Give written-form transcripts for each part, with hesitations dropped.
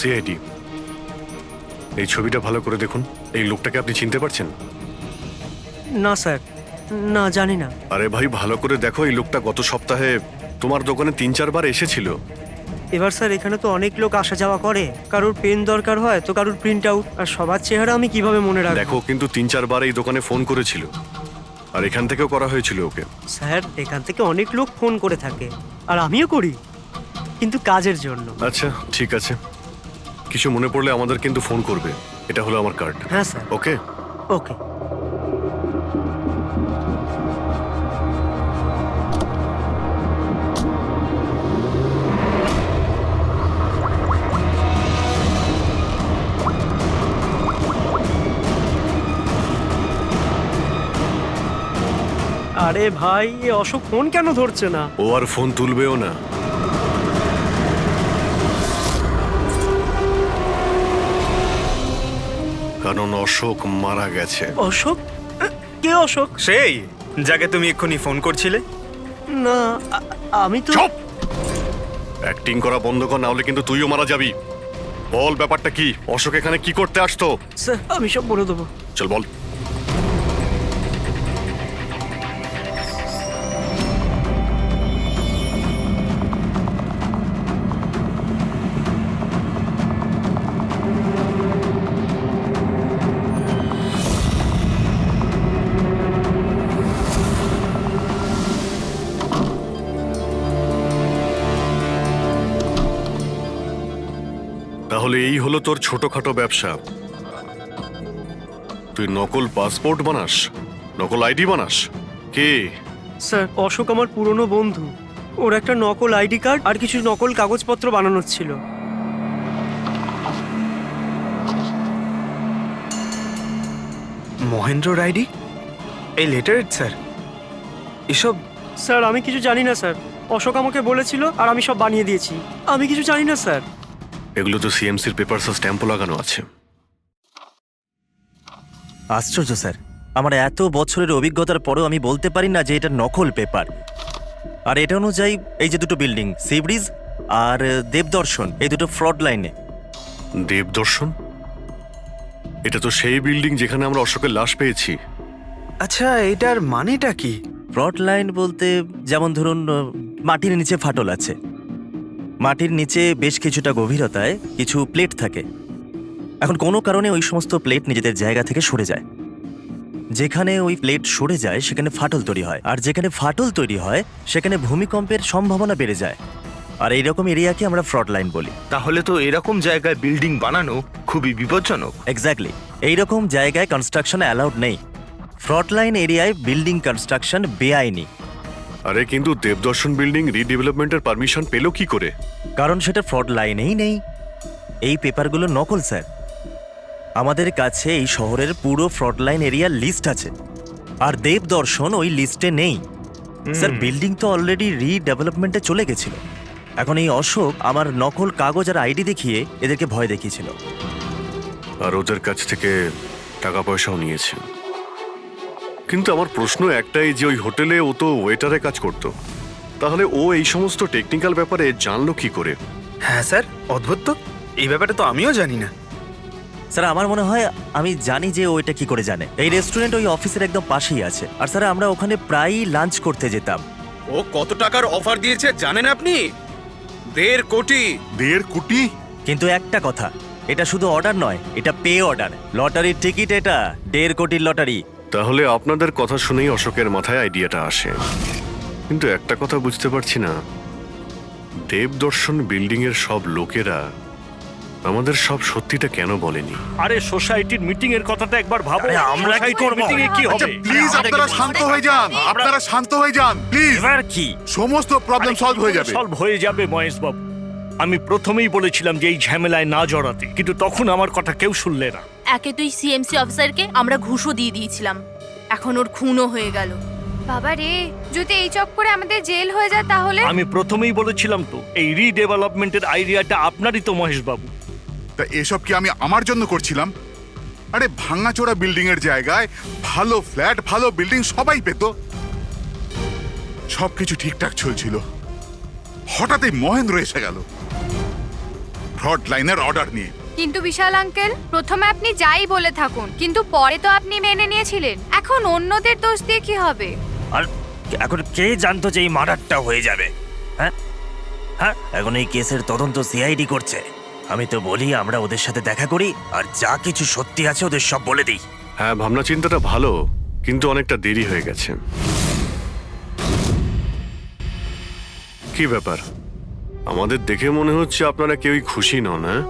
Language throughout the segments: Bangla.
সিআইডি, এই ছবিটা ভালো করে দেখুন। এই লোকটাকে আপনি চিনতে পারছেন? না স্যার, না জানি না। আরে ভাই, ভালো করে দেখো, এই লোকটা গত সপ্তাহে তোমার দোকানে 3-4 বার এসেছিল। এবার স্যার এখানে তো অনেক লোক আসা যাওয়া করে, কারোর পেন দরকার হয় তো কারোর প্রিন্ট আউট, আর সবার চেহারা আমি কিভাবে মনে রাখবো? দেখো, কিন্তু 3-4 বার এই দোকানে ফোন করেছিল, আর এখান থেকেও করা হয়েছিল ওকে। স্যার এখান থেকে অনেক লোক ফোন করে থাকে, আর আমিও করি, কিন্তু কাজের জন্য। আচ্ছা ঠিক আছে, কিছু মনে পড়লে আমাদের কিন্তু ফোন করবে। এটা হলো আমার কার্ড। হ্যাঁ স্যার। ওকে। ওকে। আরে ভাই, এ অশোক ফোন কেন ধরছে না? ও আর ফোন তুলবেও না। কারণ অশোক মারা গেছে। অশোক? কে অশোক? সেই যাকে তুমি এক্ষুনি ফোন করছিলে। না, আমি তো। চুপ! অ্যাক্টিং করা বন্ধ কর, না হলে কিন্তু তুইও মারা যাবি। বল ব্যাপারটা কি? অশোক এখানে কি করতে আসতো? স্যার আমি সব বলে দেবো। চল বল। তাহলে এই হলো তোর ছোটখাটো ব্যবসা। তুই নকল পাসপোর্ট বানাস, নকল আইডি বানাস। কে? স্যার অশোক আমার পুরনো বন্ধু, ওর একটা নকল আইডি কার্ড আর কিছু নকল কাগজপত্র বানানোর ছিল। মহেন্দ্র রাইডি, এই লেটারেড স্যার, এসব। স্যার আমি কিছু জানি না স্যার, অশোক আমাকে বলেছিল আর আমি সব বানিয়ে দিয়েছি। আমি কিছু জানি না স্যার। এগুলো তো সিএমসির পেপারস স্ট্যাম্পও লাগানো আছে। আশ্চর্য স্যার, আমার এত বছরের অভিজ্ঞতার পরেও আমি বলতে পারি না যে এটা নকল পেপার। আর এটা অনুযায়ী এই যে দুটো বিল্ডিং, সি ব্রিজ আর দেবদর্শন, এই দুটো ফ্রড লাইনে। দেবদর্শন? এটা তো সেই বিল্ডিং যেখানে আমরা অশোকের লাশ পেয়েছি। আচ্ছা, এটার মানেটা কি? ফ্রড লাইন বলতে যেমন ধরুন মাটির নিচে ফাটল আছে, মাটির নিচে বেশ কিছুটা গভীরতায় কিছু প্লেট থাকে। এখন কোনো কারণে ওই সমস্ত প্লেট নিজেদের জায়গা থেকে সরে যায়। যেখানে ওই প্লেট সরে যায় সেখানে ফাটল তৈরি হয়, আর যেখানে ফাটল তৈরি হয় সেখানে ভূমিকম্পের সম্ভাবনা বেড়ে যায়। আর এইরকম এরিয়াকে আমরা ফ্রড লাইন বলি। তাহলে তো এরকম জায়গায় বিল্ডিং বানানো খুবই বিপজ্জনক। এক্স্যাক্টলি, এইরকম জায়গায় কনস্ট্রাকশন অ্যালাউড নেই। ফ্রড লাইন এরিয়ায় বিল্ডিং কনস্ট্রাকশন বেআইনি। আরে কিন্তু দেবদর্শন বিল্ডিং রিডেভেলপমেন্টের পারমিশন পেলো কি করে? কারণ সেটা ফ্রড লাইনেই নেই। এই পেপারগুলো নকল স্যার। আমাদের কাছে এই শহরের পুরো ফ্রড লাইন এরিয়ার লিস্ট আছে, আর দেবদর্শন ওই লিস্টে নেই। স্যার বিল্ডিং তো অলরেডি রিডেভেলপমেন্টে চলে গেছিল। এখন এই অশোক আমার নকল কাগজ আর আইডি দেখিয়ে এদেরকে ভয় দেখিয়েছিল। আর ওদের কাছ থেকে টাকা পয়সাও নিয়েছে। কিন্তু আমার প্রশ্ন একটাই, যে ওই হোটেলে ও তো ওয়েটারে কাজ করতো, তাহলে ও এই সমস্ত টেকনিক্যাল ব্যাপারে জানলো কি করে? হ্যাঁ স্যার, অদ্ভুত তো, এই ব্যাপারে তো আমিও জানি না। স্যার আমার মনে হয় আমি জানি যে ও এটা কি করে জানে। এই রেস্টুরেন্ট ওই অফিসের একদম পাশেই আছে, আর স্যার আমরা ওখানে প্রায়ই লাঞ্চ করতে যেতাম। ও কত টাকার অফার দিয়েছে জানেন আপনি? 1.5 কোটি। 1.5 কোটি? কিন্তু একটা কথা, এটা শুধু অর্ডার নয়, এটা পে অর্ডার। লটারির টিকিট এটা, 1.5 কোটির লটারি। তাহলে আপনাদের কথা শুনেই অশোকের মাথায় আইডিয়াটা আসে। কিন্তু একটা কথা বুঝতে পারছি না, দেবদর্শন বিল্ডিং এর সব লোকেরা আমাদের সব সত্যিটা কেন বলেনি? আরে সোসাইটির মিটিং এর কথাটা একবার ভাবো। আরে আমরা কি করব? মিটিং এ কি আচ্ছা হবে? প্লিজ আপনারা শান্ত হয়ে যান, আপনারা শান্ত হয়ে যান প্লিজ। এবার কি? সমস্ত প্রবলেম সলভ হয়ে যাবে। সলভ হয়ে যাবে মহেশ বাবু। আমি প্রথমেই বলেছিলাম যে এই ঝামেলায় না জড়াতে, কিন্তু তখন আমার কথা কেউ শুনলে না। একে তুই সিএমসি অফিসারকে আমরা ঘুষও দিয়ে দিয়েছিলাম, এখন ওর খুনও হয়ে গেল। বাবা রে, যদি এই চক্করে আমাদের জেল হয়ে যায় তাহলে? আমি প্রথমেই বলেছিলাম তো, এই রিডেভেলপমেন্টের আইডিয়াটা আপনারই তো মহেশ বাবু। তা এসব কি আমি আমার জন্য করছিলাম? আরে ভাঙাচোরা বিল্ডিং এর জায়গায় ভালো ফ্ল্যাট, ভালো বিল্ডিং সবাই পেত। সবকিছু ঠিকঠাক চলছিল, হঠাৎই মহেন্দ্র এসে গেল। ফ্রড লাইনের অর্ডার নিয়ে। কিন্তু বিশাল আঙ্কেল, প্রথমে আপনি যাই বলে থাকুন, কিন্তু পরে তো আপনি মেনে নিয়েছিলেন। এখন অন্যদের দোষ দিয়ে কি হবে? আর এখন কে জানতো যে এই মার্ডারটা হয়ে যাবে? হ্যাঁ হ্যাঁ, এখন এই কেসের তদন্ত সিআইডি করছে। আমি তো বলি আমরা ওদের সাথে দেখা করি আর যা কিছু সত্যি আছে ওদের সব বলে দিই। হ্যাঁ, ভাবনা চিন্তাটা ভালো, কিন্তু অনেকটা দেরি হয়ে গেছে। কি ব্যাপার, আমাদের দেখে মনে হচ্ছে আপনারা কেউই খুশি নন। হ্যাঁ,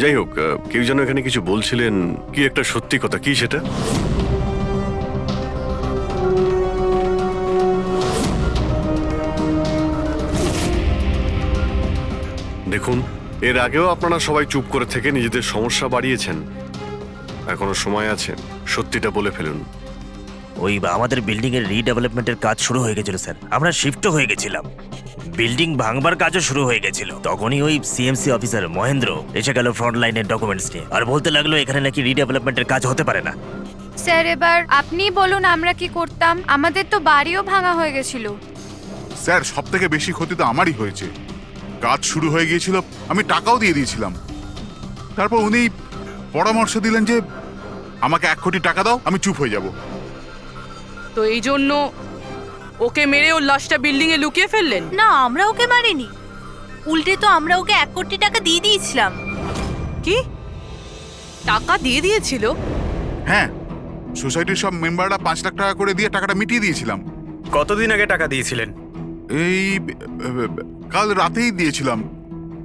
যাই হোক, কেউ যেন এখানে কিছু বলছিলেন, কি একটা সত্যি কথা, কি সেটা? দেখুন, এর আগেও আপনারা সবাই চুপ করে থেকে নিজেদের সমস্যা বাড়িয়েছেন। এখনো সময় আছে, সত্যিটা বলে ফেলুন। ওই আমাদের বিল্ডিং এর রিডেভেলপমেন্টের কাজ শুরু হয়ে গেছিল স্যার, আমরা শিফটও হয়ে গেছিলাম, বিল্ডিং ভাঙবার কাজও শুরু হয়ে গেছিল। তখনই ওই সিএমসি অফিসার মহেন্দ্র এসে গেল ফ্রন্ট লাইনের ডকুমেন্টস নিয়ে আর বলতে লাগলো এখানে নাকি রিডেভেলপমেন্টের কাজ হতে পারে না। স্যার, এবার আপনি বলুন আমরা কি করতাম? আমাদের তো বাড়িও ভাঙা হয়ে গেছিল। স্যার, সব থেকে বেশি ক্ষতি তো আমারই হয়েছে। কাজ শুরু হয়ে গিয়েছিল, আমি টাকাও দিয়ে দিয়েছিলাম। তারপর উনি পরামর্শ দিলেন যে আমাকে 1 কোটি টাকা দাও, আমি চুপ হয়ে যাব। তো এই জন্য ওকে মেরে ওর লাশটা বিল্ডিং এ লুকিয়ে ফেললেন? না, আমরা ওকে মারিনি, উল্টে তো আমরা ওকে 1 কোটি টাকা দিয়ে দিয়েছিলাম। কি টাকা দিয়ে দিয়েছিল? হ্যাঁ, সোসাইটির সব মেম্বাররা 5 লাখ টাকা করে দিয়ে টাকাটা মিটিয়ে দিয়েছিলাম। কতদিন আগে টাকা দিয়েছিলেন? এই কাল রাতেই দিয়েছিলাম,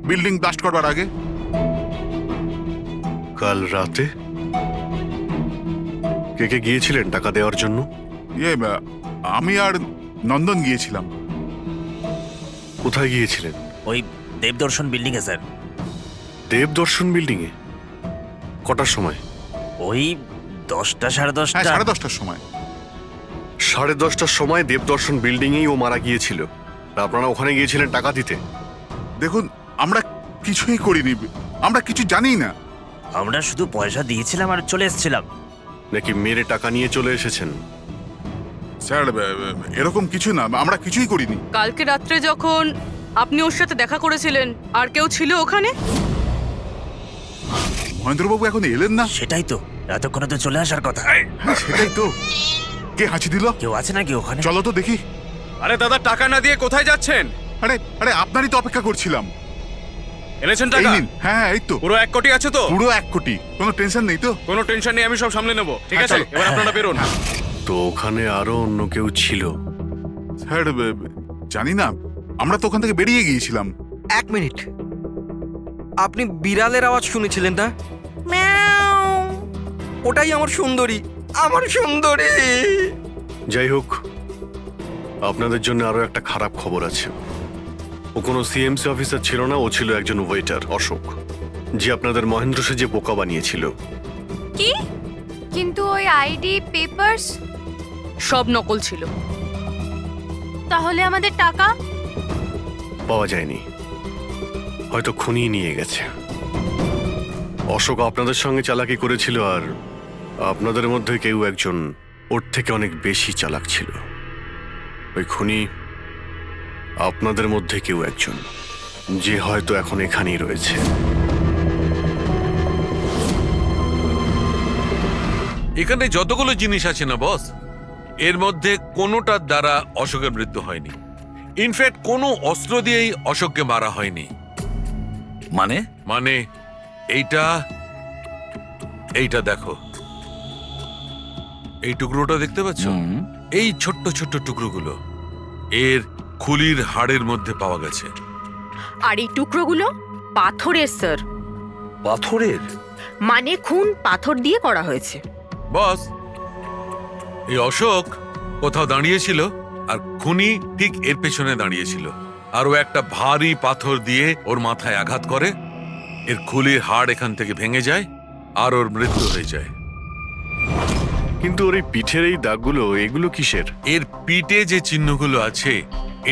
বিল্ডিং ব্লাস্ট করবার আগে। কাল রাতে? কে কে গিয়েছিলেন টাকা দেওয়ার জন্য? আমি আর নন্দন গিয়েছিলাম। কোথায় গিয়েছিলেন? ওই দেবদর্শন বিল্ডিং এ স্যার। দেবদর্শন বিল্ডিং এ? কটার সময়? ওই 10টা সাড়ে হ্যাঁ, 10টা। 10:30টার সময়। 10:30টার সময় দেবদর্শন বিল্ডিং এই ও মারা গিয়েছিল। আর আপনারা ওখানে গিয়েছিলেন টাকা দিতে? দেখুন, আমরা কিছুই করিনি, আমরা কিছু জানি না। আমরা শুধু পয়সা দিয়েছিলাম আর চলে এসেছিলাম। নাকি মেরে টাকা নিয়ে চলে এসেছেন? স্যার, এরকম কিছু না, আমরা কিছুই করিনি। কালকে রাত্রে যখন আপনি ওর সাথে দেখা করেছিলেন আর কেউ ছিল ওখানে? মহেন্দ্রবাবু এখন এলেন না। সেটাই তো, এতক্ষণে তো চলে আসার কথা। হ্যাঁ, সেটাই তো। কে হাঁচি দিল? কেউ আছে নাকি ওখানে? চলো তো দেখি। আরে দাদা, টাকা না দিয়ে কোথায় যাচ্ছেন? আরে আরে, আপনারই তো অপেক্ষা করছিলাম। এনেছেন এই টাকা? নিন। হ্যাঁ, এই তো পুরো 1 কোটি আছে তো? পুরো 1 কোটি, কোনো টেনশন নেই তো? কোনো টেনশন নেই, আমি সব সামলে নেব। ঠিক হ্যাঁ, আছে, চলো। এবার আপনারা বেরোন। তো ওখানে আরো অন্য কেউ ছিল? স্যার, জানি না, আমরা তো ওখান থেকে বেরিয়ে গিয়েছিলাম। 1 মিনিট, আপনি বিড়ালের আওয়াজ শুনেছিলেন না? ওটাই আমার সুন্দরী, আমার সুন্দরী। যাই হোক, আপনাদের জন্য আরো একটা খারাপ খবর আছে। ও কোনো সিএমসি অফিসার ছিল না, ও ছিল একজন ওয়েটার, অশোক, যে আপনাদের মহেন্দ্র সেজে বোকা বানিয়েছিল। কি? কিন্তু ওই আইডি পেপারস সব নকল ছিল। তাহলে আমাদের টাকা? পাওয়া যায়নি, হয়তো খুনিয়ে নিয়ে গেছে। অশোক আপনাদের সঙ্গে চালাকি করেছিল, আর আপনাদের মধ্যে কেউ একজন ওর থেকে অনেক বেশি চালাক ছিল। ওই খুনি আপনাদের মধ্যে কেউ একজন, যে হয়তো এখন এখানেই রয়েছে। এখানে যতগুলো জিনিস আছে না বস, এর মধ্যে কোনোটার দ্বারা অশোকের মৃত্যু হয়নি। ইনফ্যাক্ট কোনো অস্ত্র দিয়েই অশোককে মারা হয়নি। মানে? মানে এইটা দেখো, এই টুকরোটা দেখতে পাচ্ছ? এই ছোট্ট ছোট্ট টুকরোগুলো এর খুলির হাড়ের মধ্যে পাওয়া গেছে। আর এই টুকরোগুলো পাথরের স্যার। পাথরের? মানে খুন পাথর দিয়ে করা হয়েছে। বস, এই অশোক কোথাও দাঁড়িয়েছিল আর খুনি ঠিক এর পেছনে দাঁড়িয়েছিল, আর ও একটা ভারী পাথর দিয়ে ওর মাথায় আঘাত করে, এর খুলির হাড় এখান থেকে ভেঙে যায় আর ওর মৃত্যু হয়ে যায়। কিন্তু ওর এই পিঠের এই দাগগুলো, এগুলো কিসের? এর পিঠে যে চিহ্নগুলো আছে,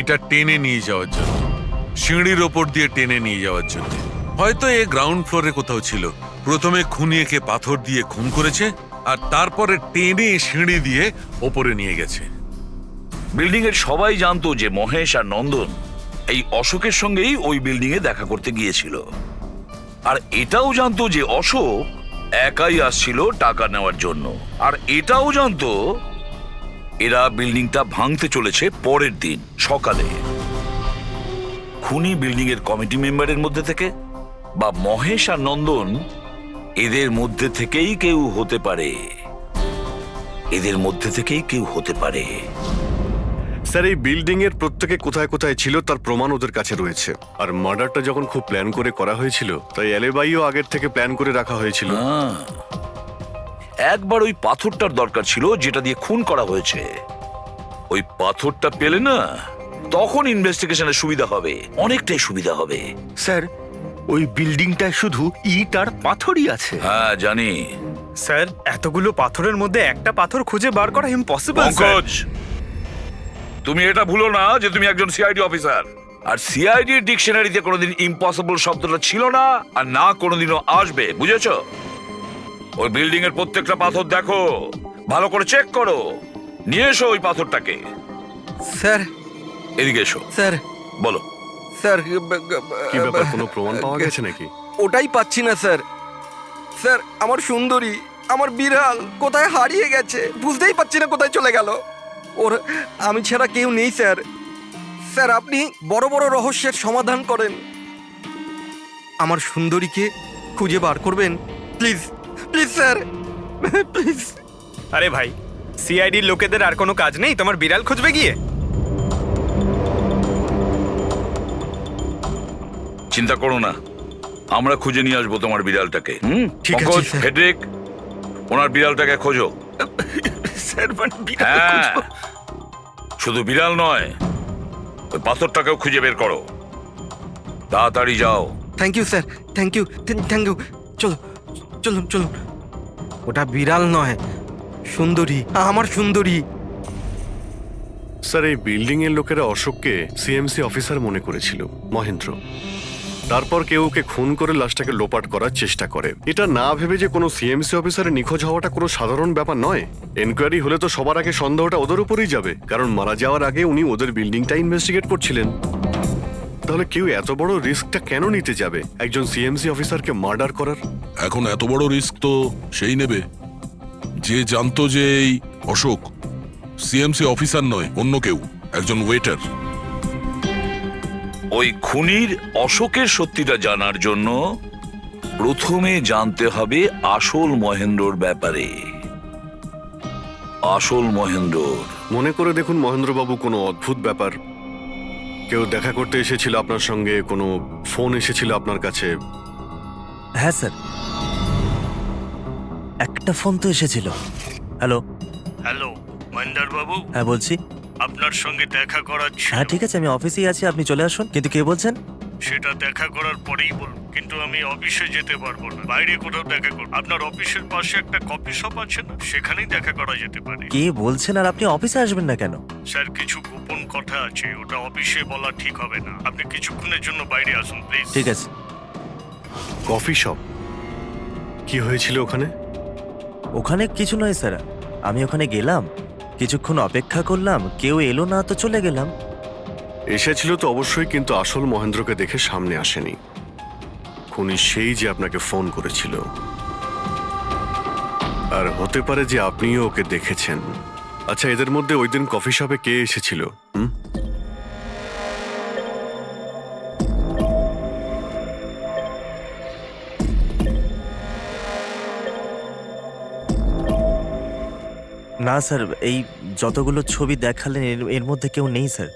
এটা টেনে নিয়ে যাওয়ার জন্য, সিঁড়ির ওপর দিয়ে টেনে নিয়ে যাওয়ার জন্য। হয়তো এ গ্রাউন্ড ফ্লোরে কোথাও ছিল। প্রথমে খুনি একে পাথর দিয়ে খুন করেছে, আর তারপরে টেনে সিঁড়ি দিয়ে ওপরে নিয়ে গেছে। বিল্ডিং এর সবাই জানতো যে মহেশ আর নন্দন এই অশোকের সঙ্গেই ওই বিল্ডিং এ দেখা করতে গিয়েছিল। আর এটাও জানতো যে অশোক একাই আসছিল টাকা নেওয়ার জন্য। আর এটাও জানতো এরা বিল্ডিংটা ভাঙতে চলেছে পরের দিন সকালে। খুনি বিল্ডিং এর কমিটি মেম্বারের মধ্যে থেকে বা মহেশ আর নন্দন এদের মধ্যে থেকেই কেউ হতে পারে। এদের মধ্যে থেকেই কেউ হতে পারে। স্যার, এই বিল্ডিং এর প্রত্যেকে কোথায় কোথায় ছিল তার প্রমাণ ওদের কাছে রয়েছে। আর মার্ডারটা যখন খুব প্ল্যান করে করা হয়েছিল, তাই এলেবাইও আগের থেকে প্ল্যান করে রাখা হয়েছিল। একবার ওই পাথরটার দরকার ছিল যেটা দিয়ে খুন করা হয়েছে। ওই পাথরটা পেলে না, তখন ইনভেস্টিগেশনের সুবিধা হবে, অনেকটাই সুবিধা হবে। স্যার, ওই বিল্ডিংটায় শুধু ইট আর পাথরই আছে। হ্যাঁ জানি। স্যার, এতগুলো পাথরের মধ্যে একটা পাথর খুঁজে বার করা ইম্পসিবল। পঙ্কজ, তুমি এটা ভুলো না যে তুমি একজন সিআইডি অফিসার। আর সিআইডি ডিকশনারিতে কোনোদিন ইম্পসিবল শব্দটা ছিল না, আর না কোনোদিনও আসবে, বুঝেছো? ওই বিল্ডিং এর প্রত্যেকটা পাথর দেখো, ভালো করে চেক করো, নিয়ে এসো ওই পাথরটাকে। স্যার, এদিকে এসো। স্যার, বলো। স্যার, কি ব্যাপার, কোনো প্রমাণ পাওয়া গেছে নাকি? ওটাই পাচ্ছি না স্যার। স্যার, আমার সুন্দরী, আমার বিড়াল কোথায় হারিয়ে গেছে, বুঝতেই পারছি না কোথায় চলে গেল। ওর আমি ছাড়া কেউ নেই স্যার। স্যার, আপনি বড় বড় রহস্যের সমাধান করেন, আমার সুন্দরীকে খুঁজে বার করবেন প্লিজ, প্লিজ স্যার, প্লিজ। আরে ভাই, সিআইডির লোকেদের আর কোনো কাজ নেই তোমার বিড়াল খুঁজবে গিয়ে? চিন্তা করো না, আমরা খুঁজে নিয়ে আসবো তোমার বিড়ালটাকে। ঠিক আছে, পঙ্কজ, স্যার। ফেডরিক, ওনার বিড়ালটাকে খোঁজো। স্যার, মানে বিড়াল হ্যাঁ, খুঁজবো? শুধু বিড়াল নয়, ওই পাথরটাকেও খুঁজে বের করো। তাড়াতাড়ি যাও। Thank you sir, thank you, thank you. চলো, চলুন চলুন। ওটা বিড়াল নয়, সুন্দরী, আমার সুন্দরী। স্যার, এই বিল্ডিং এর লোকেরা অশোককে সিএমসি অফিসার মনে করেছিল, মহেন্দ্র। তারপর কেউ ওকে খুন করে লাশটাকে লোপাট করার চেষ্টা করে। এটা না ভেবে যে কোনো সিএমসি অফিসারের নিখোঁজ হওয়াটা কোনো সাধারণ ব্যাপার নয়। এনকোয়ারি হলে তো সবার আগে সন্দেহটা ওদের উপরেই যাবে, কারণ মারা যাওয়ার আগে উনি ওদের বিল্ডিংটা ইনভেস্টিগেট করছিলেন। তাহলে কেউ এত বড় রিস্কটা কেন নিতে যাবে একজন সিএমসি অফিসারকে মার্ডার করার? এখন এত বড় রিস্ক তো সেই নেবে যে জানতো যে এই অশোক সিএমসি অফিসার নয়, অন্য কেউ, একজন ওয়েটার। ওই খুনির অশোকের সত্যিটা জানার জন্য প্রথমে জানতে হবে আসল মহেন্দ্রর ব্যাপারে। আসল মহেন্দ্র। মনে করে দেখুন মহেন্দ্রবাবু, কোনো অদ্ভুত ব্যাপার। কেউ দেখা করতে এসেছিল আপনার সঙ্গে, কোনো ফোন এসেছিল আপনার কাছে? হ্যাঁ স্যার, একটা ফোন তো এসেছিল। হ্যালো। হ্যালো মহেন্দ্র বাবু, হ্যাঁ বলছি। আপনার সঙ্গে দেখা করার ছিল। হ্যাঁ ঠিক আছে, আমি অফিসেই আছি, আপনি চলে আসুন। কিন্তু কে বলছেন? সেটা দেখা করার পরেই বলবো, কিন্তু আমি অফিসে যেতে পারবো না, বাইরে কোথাও দেখা করব। আপনার অফিসের পাশে একটা কফি শপ আছে না, সেখানেই দেখা করা যেতে পারে। কে বলছেন? আর আপনি অফিসে আসবেন না কেন? স্যার, কিছু গোপন কথা আছে, ওটা অফিসে বলা ঠিক হবে না। আপনি কিছুক্ষণের জন্য বাইরে আসুন প্লিজ। ঠিক আছে। Coffee shop? কি হয়েছিল ওখানে? ওখানে কিছু নয় স্যার, আমি ওখানে গেলাম, কিছুক্ষণ অপেক্ষা করলাম, কেউ এলো না, তো চলে গেলাম। এসেছিল তো অবশ্যই, কিন্তু আসল মহেন্দ্রকে দেখে সামনে আসেনি। খুনি সেই যে আপনাকে ফোন করেছিল। আর হতে পারে যে আপনিও ওকে দেখেছেন। আচ্ছা, এদের মধ্যে ওই দিন কফি শপে কে এসেছিল? না স্যার, এই যতগুলো ছবি দেখালেন এর মধ্যে কেউ নেই স্যার।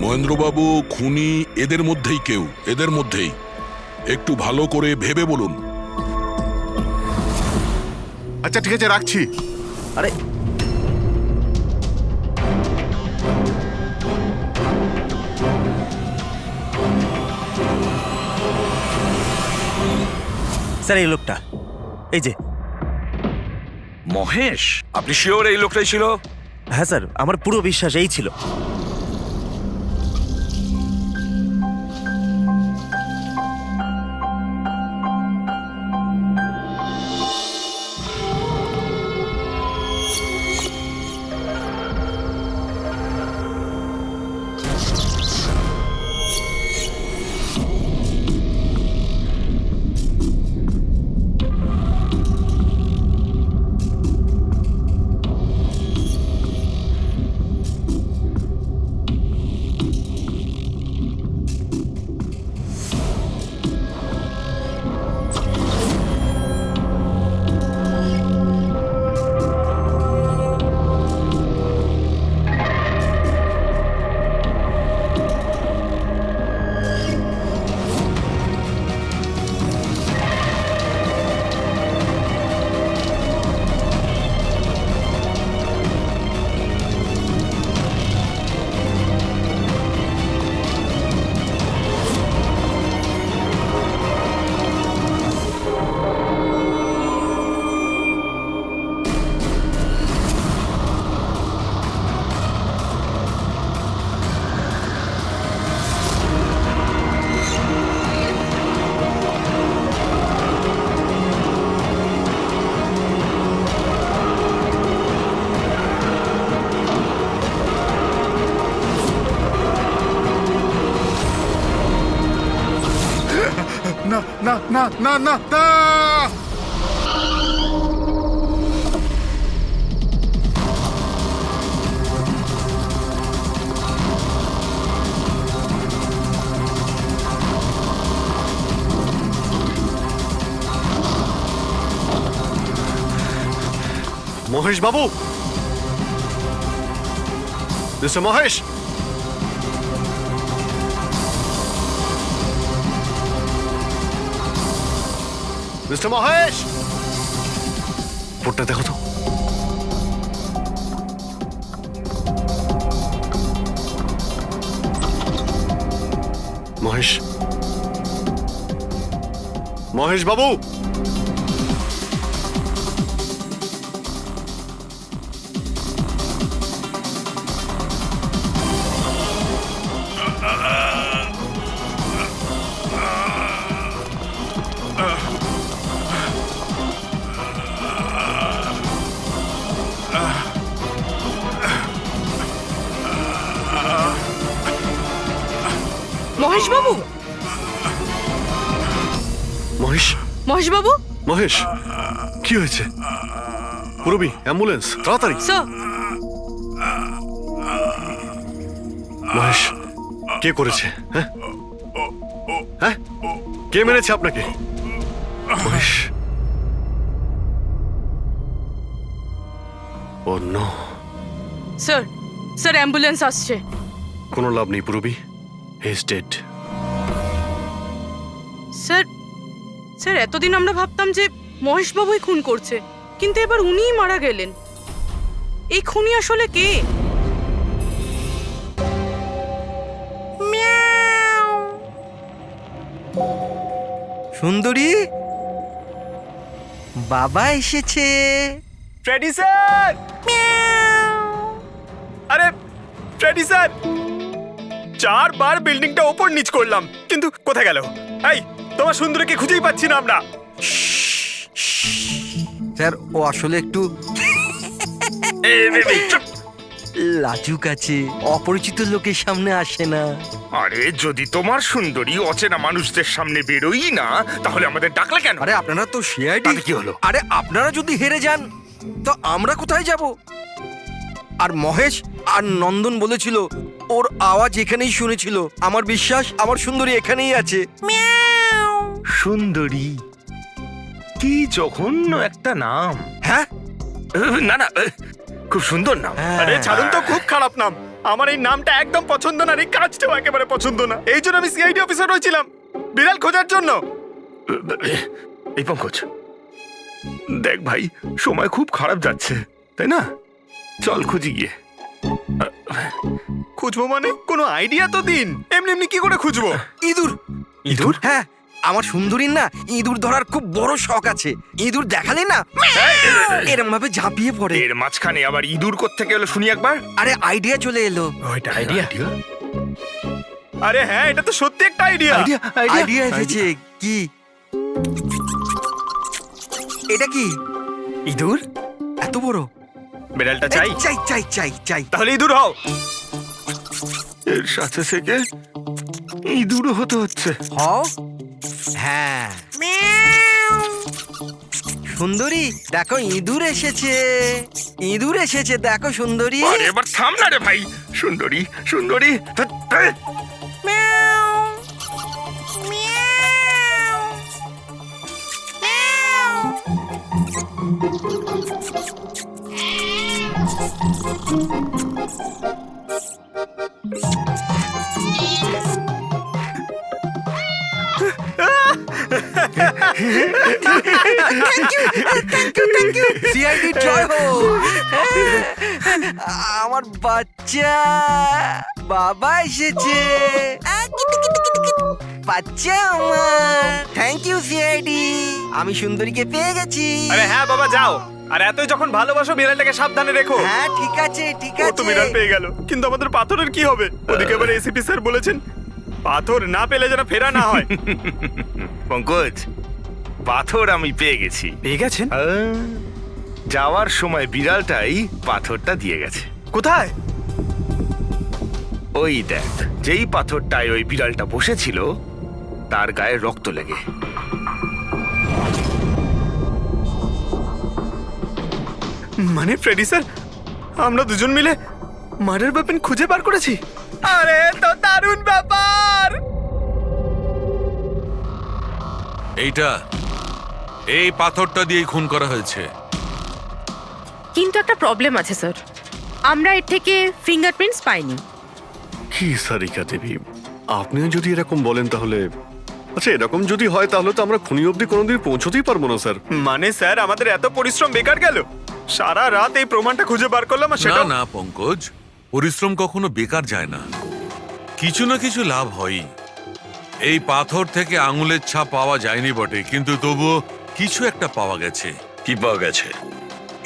মহেন্দ্রবাবু, খুনি এদের মধ্যেই কেউ, এদের মধ্যেই। একটু ভালো করে ভেবে বলুন। আচ্ছা ঠিক আছে, রাখছি। আরে স্যার, এই লোকটা, এই যে মহেশ, আপনি শিওর এই লোকটাই ছিল? হ্যাঁ স্যার, আমার পুরো বিশ্বাস এই ছিল। না না না না না মহেশ বাবু, মিস্টার মহেশ, মিস্টার মহেশ, ফোনটা দেখো তো। মহেশ, মহেশ বাবু, মহেশ বাবু, মহেশ, মহেশ বাবু, মহেশ, কি হয়েছে? পুরবি, অ্যাম্বুলেন্স, তাড়াতাড়ি। স্যার, মহেশ, কে করেছে? হ্যাঁ হ্যাঁ, কে মেরেছে আপনাকে? মহেশ, ও নো। স্যার, স্যার অ্যাম্বুলেন্স আসছে। কোনো লাভ নেই পুরবি, he is dead. Sir, sir এতদিন আমরা ভাবতাম যে মহেশ বাবুই খুন করছে, কিন্তু এবার উনিই মারা গেলেন। এই খুনি আসলে কে? সুন্দরী, বাবা এসেছে। Freddie sir! আরে ফ্রেডি স্যার, 4 বার বিল্ডিংটা ওপর নিচ করলাম, কিন্তু কোথায় গেল? এই, তোমার সুন্দরীকে খুঁজেই পাচ্ছি না আমরা। স্যার, ও আসলে একটু লাজুক আছে, অপরিচিত লোকের সামনে আসে না। আরে যদি তোমার সুন্দরী অচেনা মানুষদের সামনে বেরোই না, তাহলে আমাদের ডাকলে কেন? আরে আপনারা তো সিআইডি। কি হলো? আরে আপনারা যদি হেরে যান তো আমরা কোথায় যাব? আর মহেশ আর নন্দন বলেছিল ওর আওয়াজ এখানেই শুনেছিল। আমার বিশ্বাস আমার সুন্দরী এখানেই আছে। সুন্দরী, কি জঘন্য একটা নাম। হ্যাঁ, না না, খুব সুন্দর নাম। আরে ছাড়ুন তো, খুব খারাপ নাম। আমার এই নামটা একদম পছন্দ না, এই কাজটাও একেবারে পছন্দ না। এই জন্য আমি সিআইডি অফিসার হয়েছিলাম, বিড়াল খোঁজার জন্য। এই পঙ্কজ, দেখ ভাই, সময় খুব খারাপ যাচ্ছে, তাই না? চল খুঁজি গিয়ে। খুঁজবো মানে কোনো আইডিয়া তো দিন। এমনি এমনি কি করে খুঁজবো? ইঁদুর। ইঁদুর? হ্যাঁ, আমার সুন্দরীর না ইঁদুর ধরার খুব বড় শখ আছে। ইঁদুর দেখালে না এরকম ভাবে ঝাঁপিয়ে পড়ে। এর মাঝখানে আবার ইঁদুর কোত্থেকে এলো শুনি একবার। আরে আইডিয়া চলে এলো। ওইটা আইডিয়া? আরে হ্যাঁ, এটা তো সত্যি একটা আইডিয়া। আইডিয়া এসেছে। কি এটা? কি ইঁদুর এত বড়? বেড়ালটা চাই? চাই চাই চাই চাই। তাহলে ইঁদুর হও। এর সাথে থেকে ইঁদুরও হতে হচ্ছে। হও। হ্যাঁ, সুন্দরী দেখো, ইঁদুর এসেছে। ইঁদুর এসেছে, দেখো সুন্দরী। আরে এবার থাম না রে ভাই। সুন্দরী, সুন্দরী, সিআইডি জয় হোক। আমার বাচ্চা বাবা এসেছে। বাচ্চা আমার। থ্যাংক ইউ সিআইডি, আমি সুন্দরীকে পেয়ে গেছি। আরে হ্যাঁ বাবা, যাও। আর এতই যখন ভালোবাসো, বিড়ালটাকে সাবধানে রেখো। হ্যাঁ ঠিক আছে ঠিক ও তো আছে। বিড়াল পেয়ে গেল, কিন্তু আমাদের পাথরের কি হবে? ওদিকে এবার এসিপি স্যার বলেছেন পাথর না পেলে যেন ফেরা না হয়। পঙ্কজ, পাথর আমি পেয়ে গেছি। পেয়ে গেছেন? যাওয়ার সময় বিড়ালটাই পাথরটা দিয়ে গেছে। কোথায়? ওই দেখ, যেই পাথরটায় ওই বিড়ালটা বসেছিল তার গায়ে রক্ত লেগে। মানে ফ্রেডি স্যার, আমরা দুজন মিলে মার্ডার ওয়েপন খুঁজে বার করেছি? আরে তো দারুণ ব্যাপার! এই পাথরটা দিয়ে খুন করা হয়েছে। কিন্তু একটা প্রবলেম আছে স্যার, আমরা এর থেকে ফিঙ্গারপ্রিন্টস পাইনি। কি সারিকা দেবী, আপনিও যদি এরকম বলেন তাহলে আচ্ছা, এরকম যদি হয় তাহলে তো আমরা খুনি অবধি কোনোদিন পৌঁছতেই পারবো না স্যার। মানে স্যার, আমাদের এত পরিশ্রম বেকার গেল? সারা রাত এই প্রমাণটা খুঁজে বার করলাম আর না সেটা না পঙ্কজ, পরিশ্রম কখনো বেকার যায় না, কিছু না কিছু লাভ হয়ই। এই পাথর থেকে আঙুলের ছাপ পাওয়া যায়নি বটে, কিন্তু তবুও কিছু একটা পাওয়া গেছে। কি পাওয়া গেছে?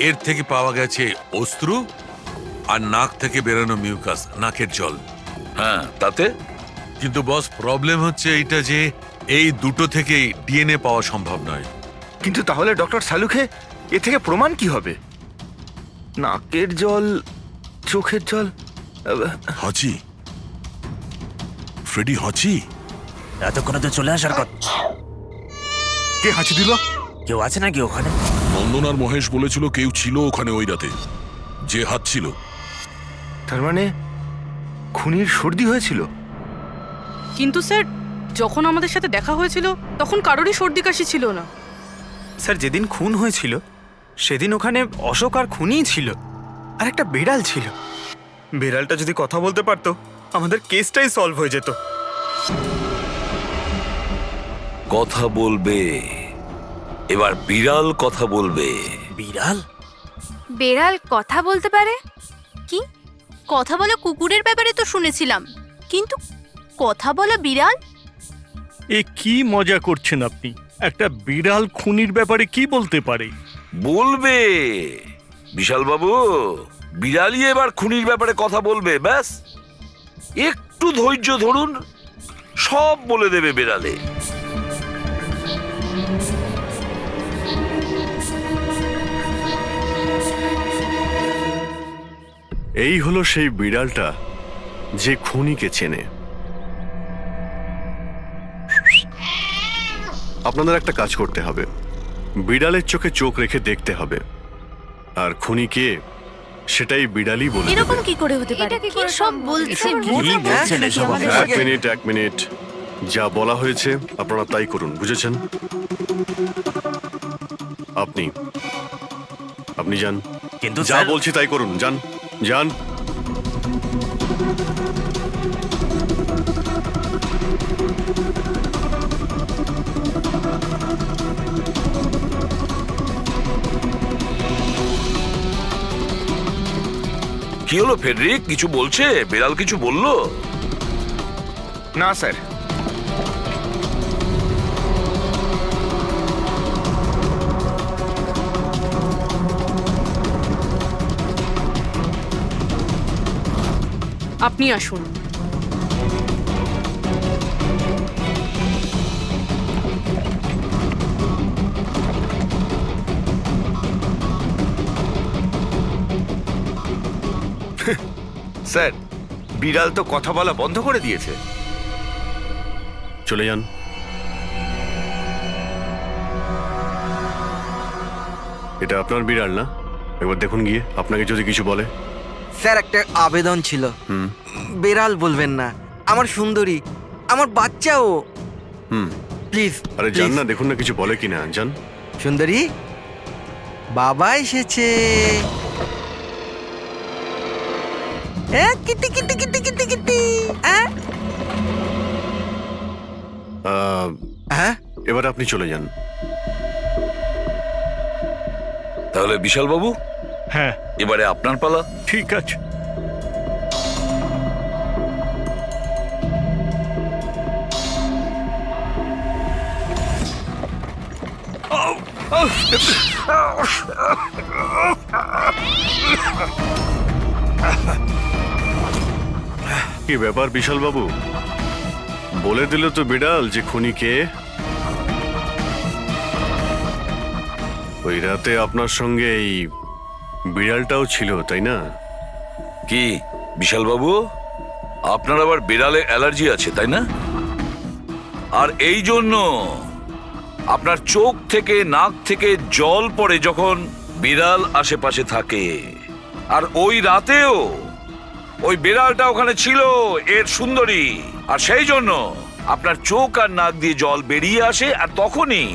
এর থেকে পাওয়া গেছে অস্ত্র আর নাক থেকে বেরোনো মিউকাস, নাকের জল। হ্যাঁ, তাতে? কিন্তু বস, প্রবলেম হচ্ছে এইটা যে এই দুটো থেকেই ডিএনএ পাওয়া সম্ভব নয়। কিন্তু তাহলে ডক্টর সালুখে এ থেকে প্রমাণ কি হবে? নাকের জল, চোখের জল। হাঁচি, ফ্রেডি হাঁচি। এতক্ষণে তো চলে আসার কথা। কে হাঁচি দিল? কেউ আছে নাকি ওখানে? নন্দন আর মহেশ বলেছিল কেউ ছিল ওখানে ওই রাতে, যে হাঁচছিল। তার মানে খুনির সর্দি হয়েছিল? কিন্তু স্যার, যখন আমাদের সাথে দেখা হয়েছিল তখন কারোরই সর্দি কাশি ছিল না। স্যার, যেদিন খুন হয়েছিল সেদিন ওখানে অশোক আর খুনিই ছিল, আর একটা বিড়াল ছিল। বিড়ালটা যদি কথা বলতে পারতো আমাদের কেসটাই সলভ হয়ে যেত। কথা বলবে, এবার বিড়াল কথা বলবে। বিড়াল? বেড়াল কথা বলতে পারে? কি কথা বলা কুকুরের ব্যাপারে তো শুনেছিলাম, কিন্তু কথা বলা বিড়াল? এ কি মজা করছেন আপনি? একটা বিড়াল খুনির ব্যাপারে কি বলতে পারে? বলবে বিশাল বাবু, বিড়ালই এবার খুনির ব্যাপারে কথা বলবে। ব্যাস একটু ধৈর্য ধরুন, সব বলে দেবে বিড়ালে। এই হলো সেই বিড়ালটা যে খুনিকে চেনে। আপনাদের একটা কাজ করতে হবে, বিড়ালের চোখে চোখ রেখে দেখতে হবে, আর খুনি কে সেটাই বিড়ালই বলে দেবে। এরকম কি করে হতে পারে? কি সব বলছে? এক মিনিট, যা বলা হয়েছে আপনারা তাই করুন, বুঝেছেন? আপনি যান, কিন্তু যা বলছি তাই করুন, যান যান। কি হলো ফেডরিক, কিছু বলছে? বিড়াল কিছু বললো? না স্যার। আপনি আসুন। স্যার, বিড়াল তো কথা বলা বন্ধ করে দিয়েছে। চলে যান। এটা আপনার বিড়াল না? একবার দেখুন গিয়ে, আপনাকে যদি কিছু বলে। স্যার, একটা আবেদন ছিল। বেড়াল বলবেন না, আমার সুন্দরী, আমার বাচ্চাও। প্লিজ। আরে যান না, দেখুন না কিছু বলে কিনা, যান। সুন্দরী, বাবা এসেছে। Kitty Kitty Kitty Kitty Kitty. এবার আপনি চলে যান। তাহলে বিশাল বাবু, হ্যাঁ, এবারে আপনার পালা। ঠিক আছে। কি ব্যাপার বিশাল বাবু, বলে দিল তো বিড়াল যে খুনি কে? ওই রাতে আপনার সঙ্গে এই বিড়ালটাও ছিল, তাই না? কি বিশাল বাবু, আপনার আবার বিড়ালে অ্যালার্জি আছে, তাই না? আর এই জন্য আপনার চোখ থেকে নাক থেকে জল পড়ে যখন বিড়াল আশেপাশে থাকে, আর ওই রাতেও ওই বিড়ালটা ওখানে ছিল, এর সুন্দরী, আর সেই জন্য আপনার চোখ আর নাক দিয়ে জল বেরিয়ে আসে, আর তখনই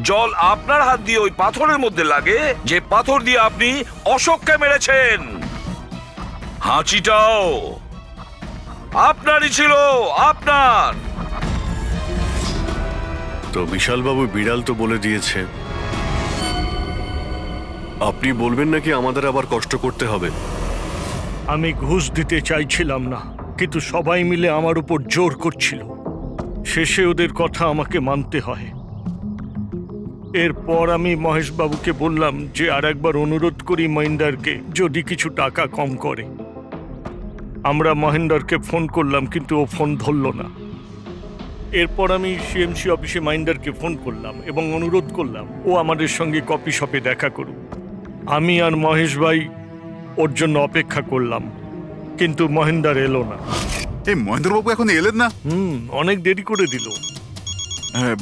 জল আপনার হাত দিয়ে ওই পাথরের মধ্যে লাগে, যে পাথর দিয়ে আপনি অশোককে মেরেছেন। হাঁচিটাও আপনারই ছিল, আপনার। তো বিশালবাবু বিড়াল তো বলে দিয়েছে, আপনি বলবেন নাকি আমাদের আবার কষ্ট করতে হবে? আমি ঘুষ দিতে চাইছিলাম না, কিন্তু সবাই মিলে আমার উপর জোর করছিল। শেষে ওদের কথা আমাকে মানতে হয়। এরপর আমি মহেশবাবুকে বললাম যে আর একবার অনুরোধ করি মহিন্দারকে, যদি কিছু টাকা কম করে। আমরা মহেন্দারকে ফোন করলাম, কিন্তু ও ফোন ধরল না। এরপর আমি সিএমসি অফিসে মহিন্দারকে ফোন করলাম এবং অনুরোধ করলাম ও আমাদের সঙ্গে কফি শপে দেখা করুক। আমি আর মহেশ ভাই ওর জন্য অপেক্ষা করলাম, কিন্তু মহেন্দার এলো না। এই মহেন্দ্রবাবু এখন এলেন না? অনেক দেরি করে দিল। হ্যাঁ,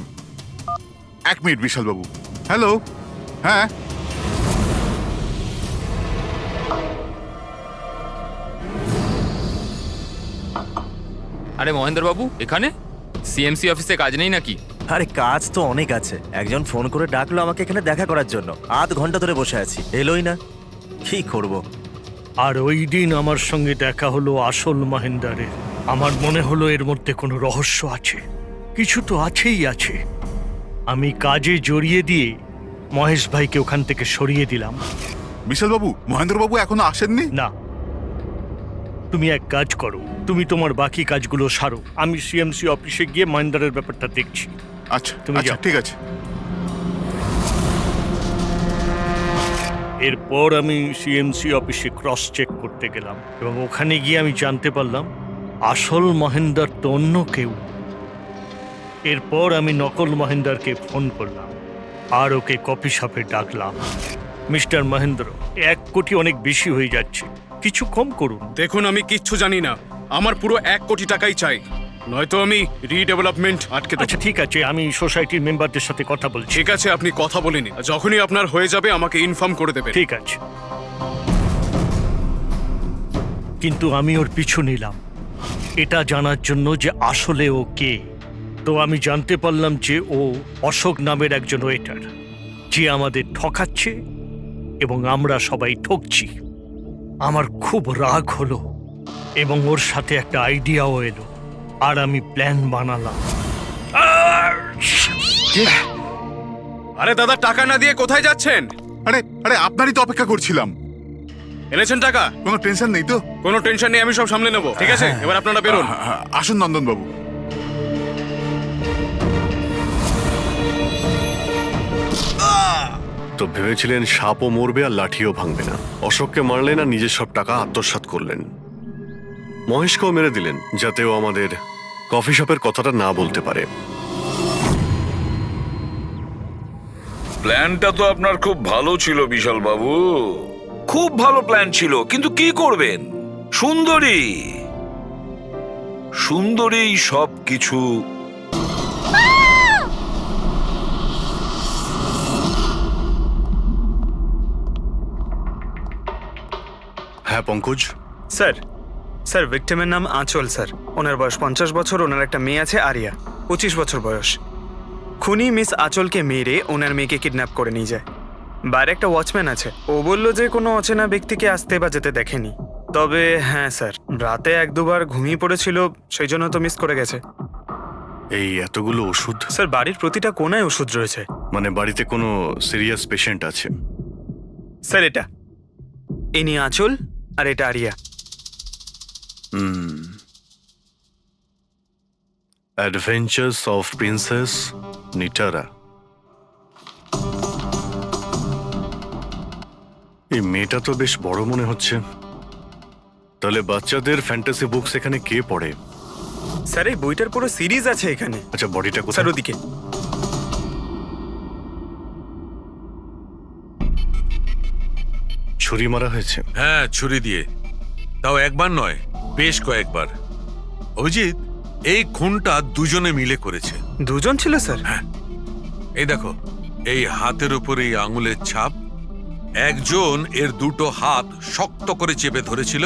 1 মিনিট বিশালবাবু। হ্যালো, হ্যাঁ আরে মহেন্দ্রবাবু, এখানে সিএমসি অফিসে কাজ নেই নাকি? আরে কাজ তো অনেক আছে। একজন ফোন করে ডাকলো আমাকে এখানে দেখা করার জন্য। আধ ঘন্টা ধরে বসে আছি, এলোই না। কি করব? আর ওই দিন আমার সঙ্গে দেখা হলো আসল মহেন্দারের। আমার মনে হলো এর মধ্যে কোনো রহস্য আছে, কিছু তো আছেই আছে। আমি কাজে জড়িয়ে দিয়ে মহেশ ভাইকে ওখান থেকে সরিয়ে দিলাম। বিশালবাবু, মহেন্দ্রবাবু এখনো আসেননি? না, তুমি এক কাজ করো, তুমি তোমার বাকি কাজগুলো সারো। আমি সিএমসি অফিসে গিয়ে মহেন্দারের ব্যাপারটা দেখছি। আচ্ছা, তুমি আচ্ছা, যাও। ঠিক আছে। এরপর আমি সিএমসি অফিসে ক্রস চেক করতে গেলাম এবং ওখানে গিয়ে আমি জানতে পারলাম আসল মহেন্দার তো অন্য কেউ। এরপর আমি নকল মহেন্দারকে ফোন করলাম আর ওকে কফি শপে ডাকলাম। মিস্টার মহেন্দ্র, 1 কোটি অনেক বেশি হয়ে যাচ্ছে, কিছু কম করুন। দেখুন, আমি কিচ্ছু জানি না। আমার পুরো 1 কোটি টাকাই চাই, নয়তো আমি রিডেভেলপমেন্ট আটকে দেব। আচ্ছা ঠিক আছে, আমি সোসাইটির মেম্বারদের সাথে কথা বলছি। ঠিক আছে, আপনি কথা বলে নিন। যখনই আপনার হয়ে যাবে আমাকে ইনফর্ম করে দেবেন। ঠিক আছে, কিন্তু আমি ওর পিছু নিলাম এটা জানার জন্য যে আসলে ও কে। তো আমি জানতে পারলাম যে ও অশোক নামের একজন ওয়েটার, যে আমাদের ঠকাচ্ছে এবং আমরা সবাই ঠকছি। আমার খুব রাগ হলো এবং ওর সাথে একটা আইডিয়াও এলো, আর আমি প্ল্যান বানালাম। আরে দাদা, টাকা না দিয়ে কোথায় যাচ্ছেন? আরে আরে আপনারই তো অপেক্ষা করছিলাম। এনেছেন টাকা? কোনো টেনশন নেই তো? কোনো টেনশন নেই, আমি সব সামলে নেব। ঠিক আছে, এবার আপনারা বেরোন। আসুন নন্দনবাবু। তো ভেবেছিলেন সাপও মরবে আর লাঠিও ভাঙবে না। অশোককে মারলেন আর নিজের সব টাকা আত্মসাৎ করলেন। মহেশকেও মেরে দিলেন যাতে ও আমাদের কফি শপের কথাটা না বলতে পারে। প্ল্যানটা তো আপনার খুব ভালো ছিল বিশাল বাবু, খুব ভালো প্ল্যান ছিল, কিন্তু কি করবেন? সুন্দরী সুন্দরী সব কিছু। হ্যাঁ পঙ্কজ। স্যার ভিক্টিমের নাম আঁচল স্যার। ওনার বয়স 50 বছর। ওনার একটা মেয়ে আছে আরিয়া, 25 বছর বয়স। খুনি মিস আঁচলকে মেরে ওনার মেয়েকে কিডন্যাপ করে নিয়ে যায়। বাইরে একটা ওয়াচম্যান আছে, ও বলল যে কোনো অচেনা ব্যক্তিকে আসতে বা যেতে দেখেনি। তবে হ্যাঁ স্যার, রাতে 1-2 বার ঘুমিয়ে পড়েছিল, সেই জন্য তো মিস করে গেছে। এই এতগুলো ওষুধ? স্যার বাড়ির প্রতিটা কোনায় ওষুধ রয়েছে। মানে বাড়িতে কোনো সিরিয়াস পেশেন্ট আছে? স্যার এটা ইনি আঁচল আর এটা Ariya. Adventures of princess Nitara. এই মেয়েটা তো বেশ বড় মনে হচ্ছে। তাহলে বাচ্চাদের ফ্যান্টাসি বুকস এখানে কে পড়ে? স্যার এই বইটার পুরো সিরিজ আছে এখানে। আচ্ছা, বডিটা কোথায়? স্যার ওদিকে। ছুরি মারা হয়েছে? হ্যাঁ, ছুরি দিয়ে। তাও একবার নয়, বেশ কয়েকবার। অভিজিৎ, এই খুনটা দুজনে মিলে করেছে। দুজন ছিল স্যার? হ্যাঁ, এই দেখো, এই হাতের উপর এই আঙুলের ছাপ একজন এর দুটো হাত শক্ত করে চেপে ধরেছিল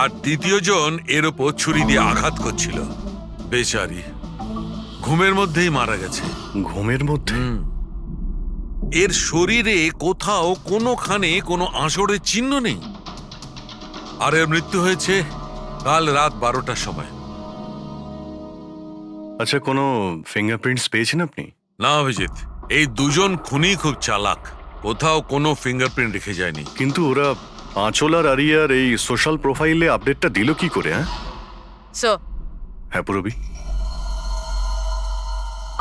আর দ্বিতীয় জন এর ওপর ছুরি দিয়ে আঘাত করছিল। বেচারি ঘুমের মধ্যেই মারা গেছে। ঘুমের মধ্যে? এর শরীরে কোথাও কোনোখানে কোনো আঁচড়ের চিহ্ন নেই। আর এর মৃত্যু হয়েছে কাল রাত 12টার সময়। আচ্ছা, কোনো ফিঙ্গারপ্রিন্টস পেয়েছেন আপনি? না অভিজিৎ, এই দুজন খুনি খুব চালাক, কোথাও কোনো ফিঙ্গারপ্রিন্ট রেখে যায়নি। কিন্তু ওরা আঁচল আর আরিয়ার এই সোশ্যাল প্রোফাইলে আপডেটটা দিল কি করে? স্যার, হ্যাঁ পুরবি,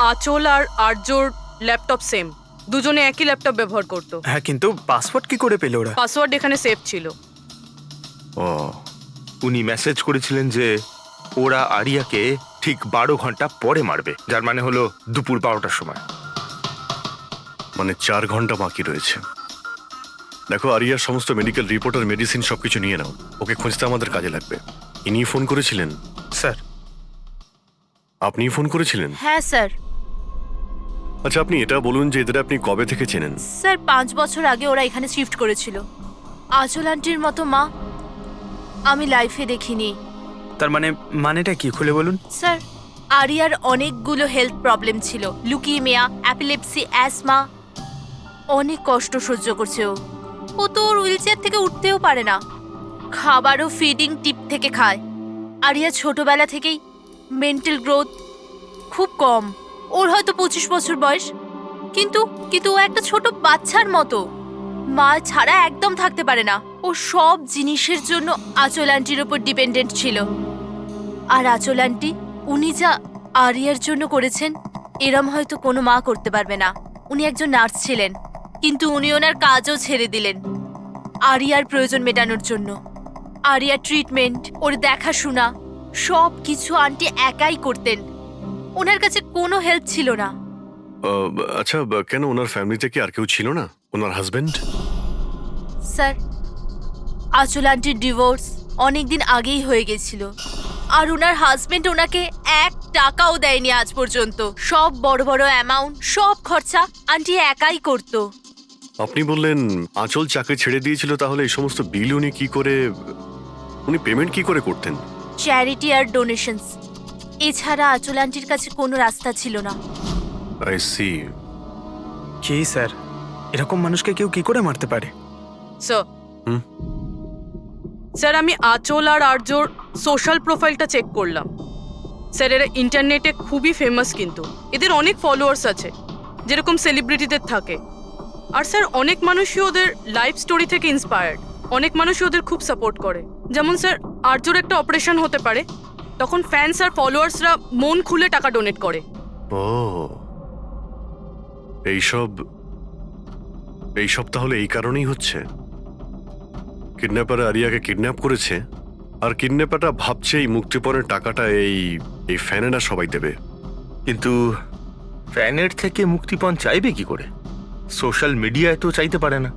আঁচল আর আর্যর ল্যাপটপ সেম, দুজনে একই ল্যাপটপ ব্যবহার করতো। হ্যাঁ, কিন্তু পাসওয়ার্ড কি করে পেল ওরা? পাসওয়ার্ড এখানে সেভ ছিল। ও উনি মেসেজ করেছিলেন যে ওরা আরিয়াকে ঠিক 12 ঘন্টা পরে মারবে, যার মানে হলো দুপুর 12টার সময়। মানে 4 ঘন্টা বাকি রয়েছে। দেখো, আরিয়ার সমস্ত মেডিকেল রিপোর্ট আর মেডিসিন সবকিছু নিয়ে নাও, ওকে খুঁজতে আমাদের কাজে লাগবে। ইনি ফোন করেছিলেন? স্যার, আপনি ফোন করেছিলেন? হ্যাঁ স্যার। আচ্ছা, আপনি এটা বলুন যে এদের আপনি কবে থেকে চেনেন? স্যার 5 বছর আগে ওরা এখানে শিফট করেছিল। আঁচল আন্টির মতো মা আমি লাইফে দেখিনি। তার মানেটা কি, খুলে বলুন। স্যার, আরিয়ার অনেকগুলো হেলথ প্রবলেম ছিল, লুকিমিয়া, অ্যাপিলেপসি, অ্যাসমা। অনেক কষ্ট সহ্য করছে ও তো ওর হুইলচেয়ার থেকে উঠতেও পারে না। খাবারও ফিডিং টিপ থেকে খায়। আরিয়া ছোটবেলা থেকেই মেন্টাল গ্রোথ খুব কম। ওর হয়তো 25 বছর বয়স, কিন্তু ও একটা ছোট বাচ্চার মতো। মা ছাড়া একদম থাকতে পারে না। ও সব জিনিসের জন্য আঁচল আন্টির ওপর ডিপেন্ডেন্ট ছিল। আর আঁচল আন্টি উনি যা আরিয়ার জন্য করেছেন, এরম হয়তো কোনো মা করতে পারবে না। উনি একজন নার্স ছিলেন, কিন্তু উনি ওনার কাজও ছেড়ে দিলেন আরিয়ার প্রয়োজন মেটানোর জন্য। আরিয়ার ট্রিটমেন্ট, ওর দেখাশোনা সব কিছু আন্টি একাই করতেন। ওনার কাছে কোনো হেল্প ছিল না। আচ্ছা, কেন ওনার ফ্যামিলিতে কি আর কেউ ছিল না? ওনার হাজবেন্ড? স্যার, আঁচল আন্টির ডিভোর্স অনেকদিন আগেই হয়ে গেছিল। আর ওনার হাজবেন্ড ওনাকে 1 টাকাও দেয়নি আজ পর্যন্ত। সব বড় বড় অ্যামাউন্ট, সব খরচা আন্টি একাই করতো। আপনি বললেন আঁচল চাকরি ছেড়ে দিয়েছিল, তাহলে এই সমস্ত বিল উনি পেমেন্ট কি করে করতেন? চ্যারিটি আর ডোনেশনস, এছাড়া আঁচল আন্টির কাছে কোনো রাস্তা ছিল না। I C. কি স্যার, এরকম মানুষকে কেউ কি করে মারতে পারে? স্যার, স্যার আমি আঁচল আর আর্যর সোশ্যাল প্রোফাইলটা চেক করলাম। স্যার, এরা ইন্টারনেটে খুবই ফেমাস, কিন্তু এদের অনেক ফলোয়ার্স আছে, যেরকম সেলিব্রিটিদের থাকে। আর স্যার, অনেক মানুষই ওদের লাইফ স্টোরি থেকে ইন্সপায়ার্ড। অনেক মানুষই ওদের খুব সাপোর্ট করে। যেমন স্যার, আর্যর একটা অপারেশন হতে পারে, তখন ফ্যান্স আর ফলোয়ার্সরা মন খুলে টাকা ডোনেট করে। ও, এইসব তাহলে এই কারণেই হচ্ছে। কিডন্যাপার আরিয়াকে কিডন্যাপ করেছে, আর কিডন্যাপারটা ভাবছে এই মুক্তিপণের টাকাটা এই ফ্যানেরা সবাই দেবে। কিন্তু ফ্যানের থেকে মুক্তিপণ চাইবে কি করে? সোশ্যাল মিডিয়ায় তো চাইতে পারে না।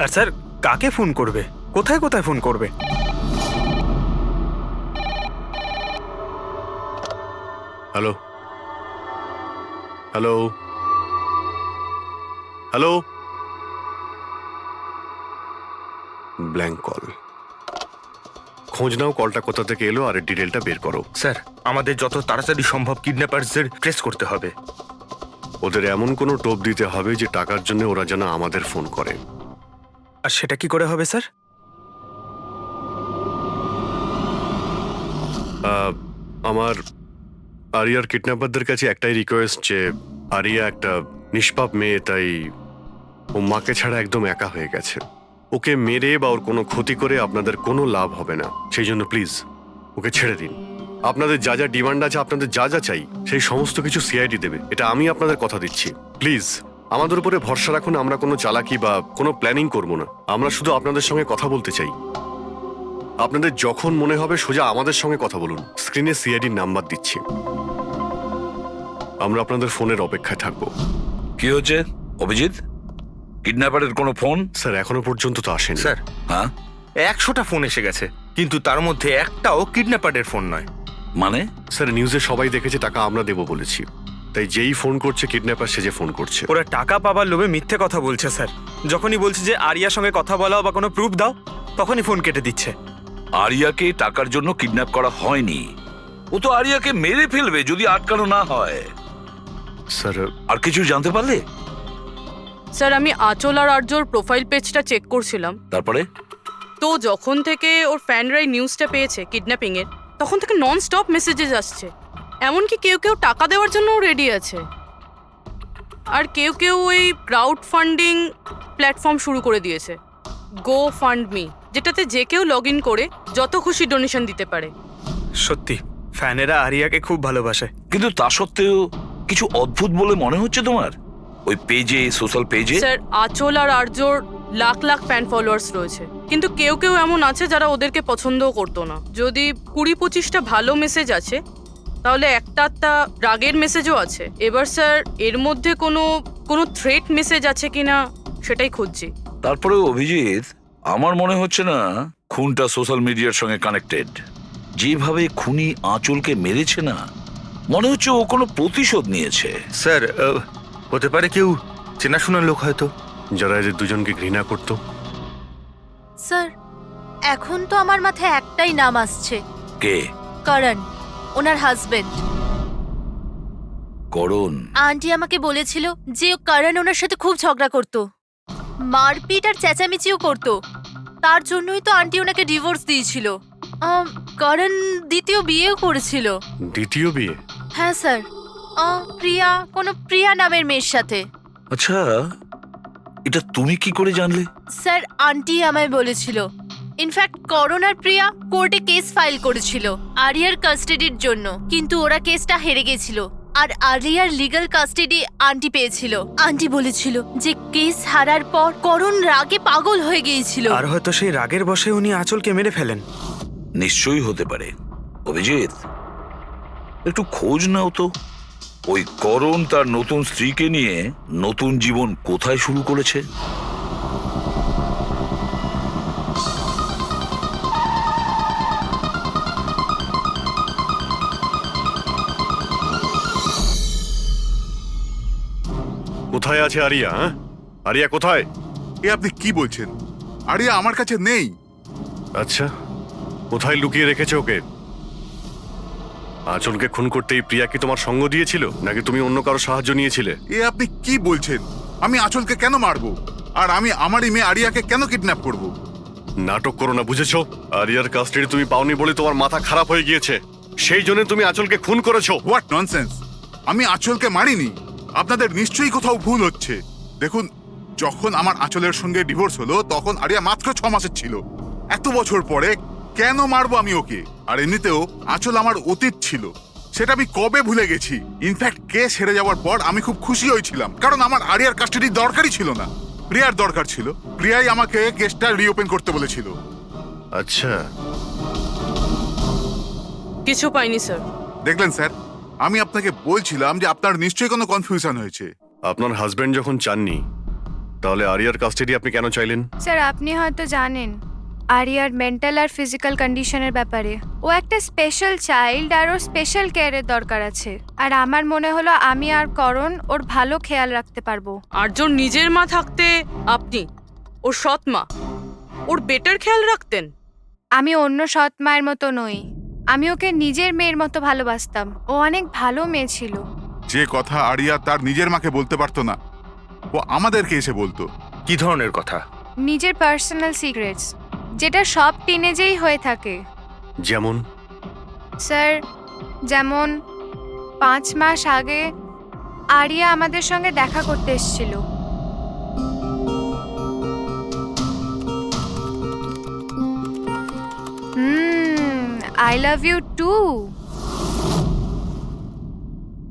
আর স্যার, কাকে ফোন করবে? কোথায় কোথায় ফোন করবে? Hello hello hello, blank call. খোঁজ নাও কলটা কোথা থেকে এলো আর ডিটেলটা বের করো। স্যার, আমাদের যত তাড়াতাড়ি সম্ভব কিডন্যাপারদের ট্রেস করতে হবে। ওদের এমন কোনো টোপ দিতে হবে যে টাকার জন্য ওরা যেন আমাদের ফোন করে। আর সেটা কি করে হবে স্যার? আমার আরিয়ার কিডন্যাপারদের কাছে একটাই রিকোয়েস্ট যে আরিয়া একটা নিষ্পাপ মেয়ে, তাই ও মাকে ছাড়া একদম একা হয়ে গেছে। ওকে মেরে বা ওর কোনো ক্ষতি করে আপনাদের কোনো লাভ হবে না। সেই জন্য প্লিজ ওকে ছেড়ে দিন। আপনাদের যা যা ডিমান্ড আছে, আপনাদের যা যা চাই, সেই সমস্ত কিছু সিআইডি দেবে, এটা আমি আপনাদের কথা দিচ্ছি। প্লিজ আমাদের উপরে ভরসা রাখুন। আমরা কোনো চালাকি বা কোনো প্ল্যানিং করব না। আমরা শুধু আপনাদের সঙ্গে কথা বলতে চাই। আপনাদের যখন মনে হবে সোজা আমাদের সঙ্গে কথা বলুন। স্ক্রিনে সিআইডির নাম্বার দিচ্ছি। আমরা আপনাদের ফোনের অপেক্ষায় থাকবো। কি হচ্ছে অভিজিৎ? কিডন্যাপারের কোনো ফোন? স্যার, এখনো পর্যন্ত তো আসেনি। স্যার, হ্যাঁ, 100টা ফোন এসে গেছে, কিন্তু তার মধ্যে একটাও কিডন্যাপারের ফোন নয়। মানে? স্যার, নিউজে সবাই দেখেছে টাকা আমরা দেবো বলেছি। তাই যেই ফোন করছে কিডন্যাপার সেজে ফোন করছে। ওরা টাকা পাবার লোভে মিথ্যে কথা বলছে স্যার। যখনই বলছে যে আরিয়ার সঙ্গে কথা বলাও বা কোনো প্রুফ দাও, তখনই ফোন কেটে দিচ্ছে। আরিয়াকে টাকার জন্য কিডন্যাপ করা হয়নি, ও তো আরিয়াকে মেরে ফেলবে যদি আটকানো না হয়। স্যার আর কিছু জানতে পারলে? স্যার আমি আঁচল আর আর্যর প্রোফাইল পেজটা চেক করছিলাম, তারপরে তো যখন থেকে ওর ফ্যানরাই নিউজটা পেয়েছে কিডন্যাপিং এর, তখন থেকে নন স্টপ মেসেজেস আসছে। এমনকি কেউ কেউ টাকা দেওয়ার জন্যও রেডি আছে, আর কেউ কেউ ওই ক্রাউড ফান্ডিং প্ল্যাটফর্ম শুরু করে দিয়েছে, গো ফান্ড মি, যেটাতে যে কেউ লগ ইন করে যত খুশি ডোনেশন দিতে পারে। সত্যি ফ্যানেরা আরিয়াকে খুব ভালোবাসে। কিন্তু তা সত্ত্বেও কিছু অদ্ভুত বলে মনে হচ্ছে তোমার ওই পেজে, সোশ্যাল পেজে। স্যার আঁচল আর আর্যর লাখ লাখ ফ্যান ফলোয়ার্স রয়েছে, কিন্তু কেউ কেউ এমন আছে যারা ওদেরকে পছন্দও করতো না। যদি 20-25টা ভালো মেসেজ আছে, তাহলে একটা রাগের মেসেজও আছে। এবার স্যার এর মধ্যে কোনো থ্রেট মেসেজ আছে কিনা সেটাই খুঁজছি। তারপরে অভিজিৎ, আমার মনে হচ্ছে না খুনটা সোশ্যাল মিডিয়ার সঙ্গে কানেক্টেড। যেভাবে খুনি আঁচলকে মেরেছে না, মনে হচ্ছে ও কোনো প্রতিশোধ নিয়েছে। স্যার হতে পারে কেউ চেনাশোনা লোক হয়তো, যারা এদের দুজনকে ঘৃণা করতো। স্যার এখন তো আমার মাথায় একটাই নাম আসছে, কে? করণ, ওনার হাজবেন্ড। করণ? আন্টি আমাকে বলেছিল যে করণ ওনার সাথে খুব ঝগড়া করতো, মারপিট আর চেঁচামেচিও করতো। তার জন্যই তো আন্টি ওনাকে ডিভোর্স দিয়েছিল। করণ দ্বিতীয় বিয়েও করেছিল। দ্বিতীয় বিয়ে? হ্যাঁ স্যার, প্রিয়া নামের মেয়ের সাথে। আচ্ছা, এটা তুমি কি করে জানলে? স্যার আন্টি আমায় বলেছিল। ইনফ্যাক্ট করণ আর প্রিয়া কোর্টে কেস ফাইল করেছিল আরিয়ার কাস্টাডির জন্য, কিন্তু ওরা কেসটা হেরে গেছিল আর আরিয়ার লিগ্যাল কাস্টাডি আন্টি পেয়েছিল। আন্টি বলেছিল যে কেস হারার পর করণ রাগে পাগল হয়ে গিয়েছিল, আর হয়তো সেই রাগের বশে উনি আঁচলকে মেরে ফেলেন। নিশ্চয়ই হতে পারে। অভিজিৎ, একটু খোঁজ নাও তো, ওই করণ তার নতুন স্ত্রীকে নিয়ে নতুন জীবন কোথায় শুরু করেছে। কোথায় আছে আরিয়া? আরিয়া কোথায়? এ আপনি কি বলছেন? আরিয়া আমার কাছে নেই। আচ্ছা, কোথায় লুকিয়ে রেখেছে ওকে? আঁচলকে খুন করতেই প্রিয়া কি তোমার সঙ্গ দিয়েছিল, নাকি তুমি অন্য কারো সাহায্য নিয়েছিলে? এ আপনি কি বলছেন? আমি আঁচলকে কেন মারবো? আর আমি আমারই মেয়ে আরিয়াকে কেন কিডন্যাপ করব? নাটক করো না, বুঝেছো? আরিয়ার কাস্টাডি তুমি পাওনি বলে তোমার মাথা খারাপ হয়ে গিয়েছে, সেই জন্য তুমি আঁচলকে খুন করেছো। What nonsense! আমি আঁচলকে মারিনি। আপনাদের নিশ্চয়ই কোথাও ভুল হচ্ছে। দেখুন, যখন আমার আঁচলের সঙ্গে ডিভোর্স হলো তখন আরিয়া মাত্র 6 মাসের ছিল। এত বছর পরে কেন মারবো আমি ওকে? আর এমনিতেও আঁচল আমার অতীত ছিল, সেটা আমি কবে ভুলে গেছি। ইনফ্যাক্ট কেস হেরে যাওয়ার পর আমি খুব খুশি হয়েছিলাম, কারণ আমার আরিয়ার কাস্টাডি দরকারই ছিল না, প্রিয়ার দরকার ছিল। প্রিয়াই আমাকে কেসটা রিওপেন করতে বলেছিল। আচ্ছা, কিছু পাইনি স্যার। দেখলেন স্যার, আমি আপনাকে বলছিলাম যে আপনার নিশ্চয়ই কোনো কনফিউশন হয়েছে। আপনার হাজবেন্ড যখন চাননি, তাহলে আরিয়ার কাস্টাডি আপনি কেন চাইলেন? স্যার আপনি হয়তো জানেন আরিয়ার মেন্টাল আর ফিজিক্যাল কন্ডিশনের ব্যাপারে। ও একটা স্পেশাল চাইল্ড আর ওর স্পেশাল কেয়ারের দরকার আছে, আর আমার মনে হলো আমি আর করণ ওর ভালো খেয়াল রাখতে পারবো। আর্যর নিজের মা থাকতে আপনি ওর সৎ মা, ওর বেটার খেয়াল রাখতেন। আমি অন্য সৎ মায়ের মতো নই, আমি ওকে নিজের মেয়ের মতো ভালোবাসতাম। ও অনেক ভালো মেয়ে ছিল। যে কথা আরিয়া তার নিজের মাকে বলতে পারতো না, ও আমাদেরকে এসে বলতো। কি ধরনের কথা? নিজের পার্সোনাল সিক্রেটস, যেটা সব টিনেজেই হয়ে থাকে। যেমন? স্যার যেমন 5 মাস আগে আরিয়া আমাদের সঙ্গে দেখা করতে এসেছিল। I love you too.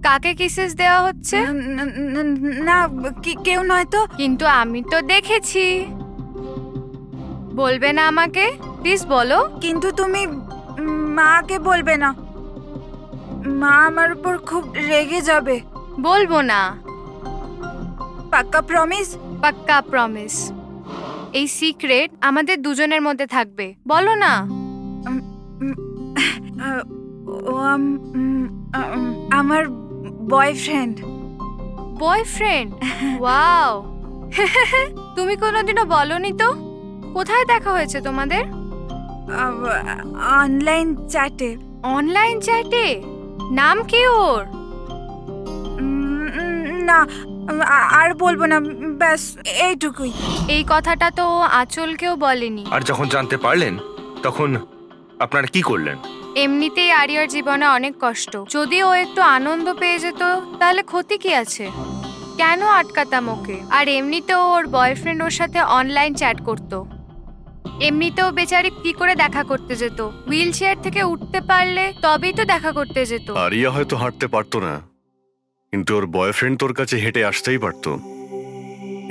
কাকে কিসেস দেওয়া হচ্ছে? না কেউ নয় তো। কিন্তু আমি তো দেখেছি। বলবে না আমাকে? প্লিজ বলো। কিন্তু তুমি মাকে বলবে না, মা আমার উপর খুব রেগে যাবে। বলবো না। পাক্কা প্রমিস? পাক্কা প্রমিস। এই সিক্রেট আমাদের দুজনের মধ্যে থাকবে। বলো না। আমার বয়ফ্রেন্ড। বয়ফ্রেন্ড? ওয়াও, তুমি কোনোদিনও বলনি তো। কোথায় দেখা হয়েছে তোমাদের? অনলাইন চ্যাটে। অনলাইন চ্যাটে? নাম কি ওর? না, আর বলবো না, ব্যাস এইটুকুই। এই কথাটা তো আঁচলকেও বলেনি। আর যখন জানতে পারলেন তখন আপনারা কি করলেন? এমনিতেই আরিয়ার জীবনে অনেক কষ্ট, যদি ও একটু আনন্দ পেয়ে যেত তাহলে ক্ষতি কি আছে? কেন আটকাতাম ওকে? আর এমনিতেও ওর বয়ফ্রেন্ড ওর সাথে অনলাইন চ্যাট করতো। এমনিতেও বেচারি কি করে দেখা করতে যেত? হুইল চেয়ার থেকে উঠতে পারলে তবেই তো দেখা করতে যেত। আরিয়া হয়তো হাঁটতে পারতো না, কিন্তু ওর বয়ফ্রেন্ড তোর কাছে হেঁটে আসতেই পারতো।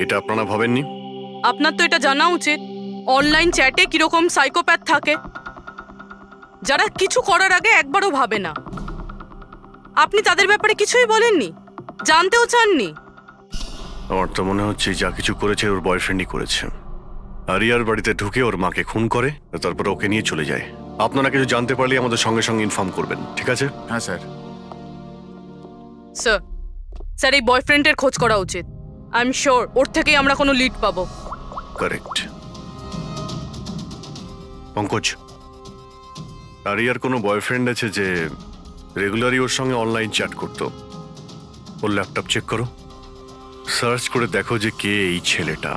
এটা আপনারা ভাবেননি? আপনার তো এটা জানা উচিত অনলাইন চ্যাটে কিরকম সাইকোপ্যাথ থাকে, যারা কিছু করার আগে একবারও ভাবে না। আপনি তাদের ব্যাপারে কিছুই বলেননি, জানতেও চাননি। আমার তো মনে হচ্ছে যা কিছু করেছে ওর বয়ফ্রেন্ডই করেছে। আরিয়ার বাড়িতে ঢুকে ওর মাকে খুন করে, তারপর ওকে নিয়ে চলে যায়। আপনারা কিছু জানতে পারলে আমাদের সঙ্গে সঙ্গে ইনফর্ম করবেন, ঠিক আছে? হ্যাঁ স্যার। স্যার, স্যার এই বয়ফ্রেন্ডের খোঁজ করা উচিত। আই এম শিওর ওর থেকেই আমরা কোনো লিড পাবো। কারেক্ট। পঙ্কজ, আরিয়ার কোনো বয়ফ্রেন্ড আছে যে রেগুলারই ওর সঙ্গে অনলাইন চ্যাট করতো? ওর ল্যাপটপ চেক করো, সার্চ করে দেখো যে কে এই ছেলেটা।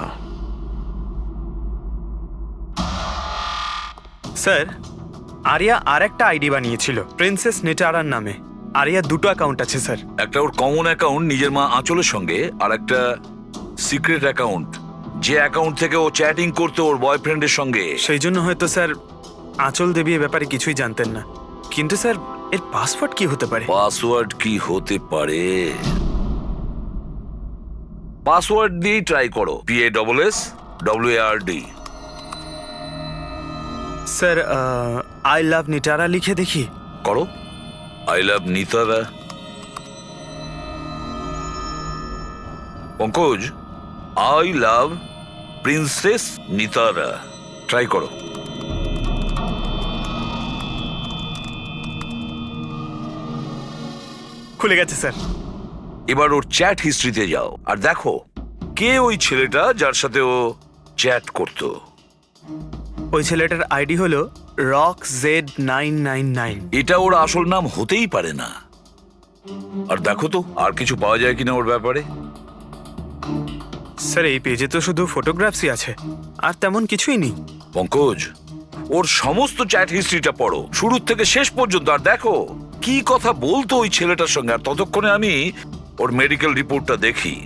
স্যার, আরিয়া আর একটা আইডি বানিয়েছিল প্রিন্সেস নিটারার নামে। আরিয়ার দুটো অ্যাকাউন্ট আছে স্যার। একটা ওর কমন অ্যাকাউন্ট নিজের মা আঁচলের সঙ্গে, আর একটা সিক্রেট অ্যাকাউন্ট, যে অ্যাকাউন্ট থেকে ও চ্যাটিং করতো ওর বয়ফ্রেন্ডের সঙ্গে। সেই জন্য হয়তো স্যার আঁচল দেবী এ ব্যাপারে কিছুই জানতেন না। কিন্তু স্যার এর পাসওয়ার্ড কি হতে পারে? পাসওয়ার্ড কি হতে পারে? পাসওয়ার্ড দিয়ে ট্রাই করো, PASSWARD। Sir I love Nitara লিখে দেখি। করো, I love Nitara. Pankaj, I love princess Nitara, try করো। খুলে গেছে স্যার। এবার ওর চ্যাট হিস্ট্রিতে যাও আর দেখো কে ওই ছেলেটা যার সাথে ও চ্যাট করতো। ওই ছেলেটার আইডি হলো RockZ999। এটা ওর আসল নাম হতেই পারে না। আর দেখো তো আর কিছু পাওয়া যায় কিনা ওর ব্যাপারে। স্যার এই পেজে তো শুধু ফটোগ্রাফসই আছে, আর তেমন কিছুই নেই। পঙ্কজ, ওর সমস্ত চ্যাট হিস্ট্রিটা পড়ো শুরু থেকে শেষ পর্যন্ত, আর দেখো কি কথা বলতো ওই ছেলেটার সঙ্গে। আর ততক্ষণে আমি ওর মেডিকেল রিপোর্টটা দেখি।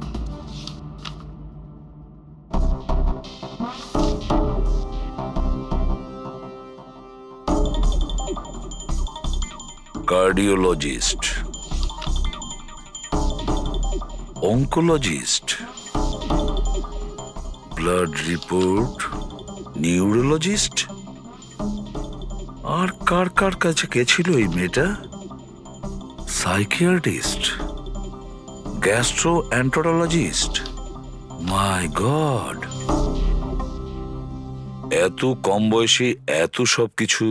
Cardiologist, oncologist, blood report, neurologist. আর কার কার কাছে গেছিল এই মেয়েটা? Psychiatrist, gastroenterologist. মাই গড, এত কম বয়সে এত সব কিছু।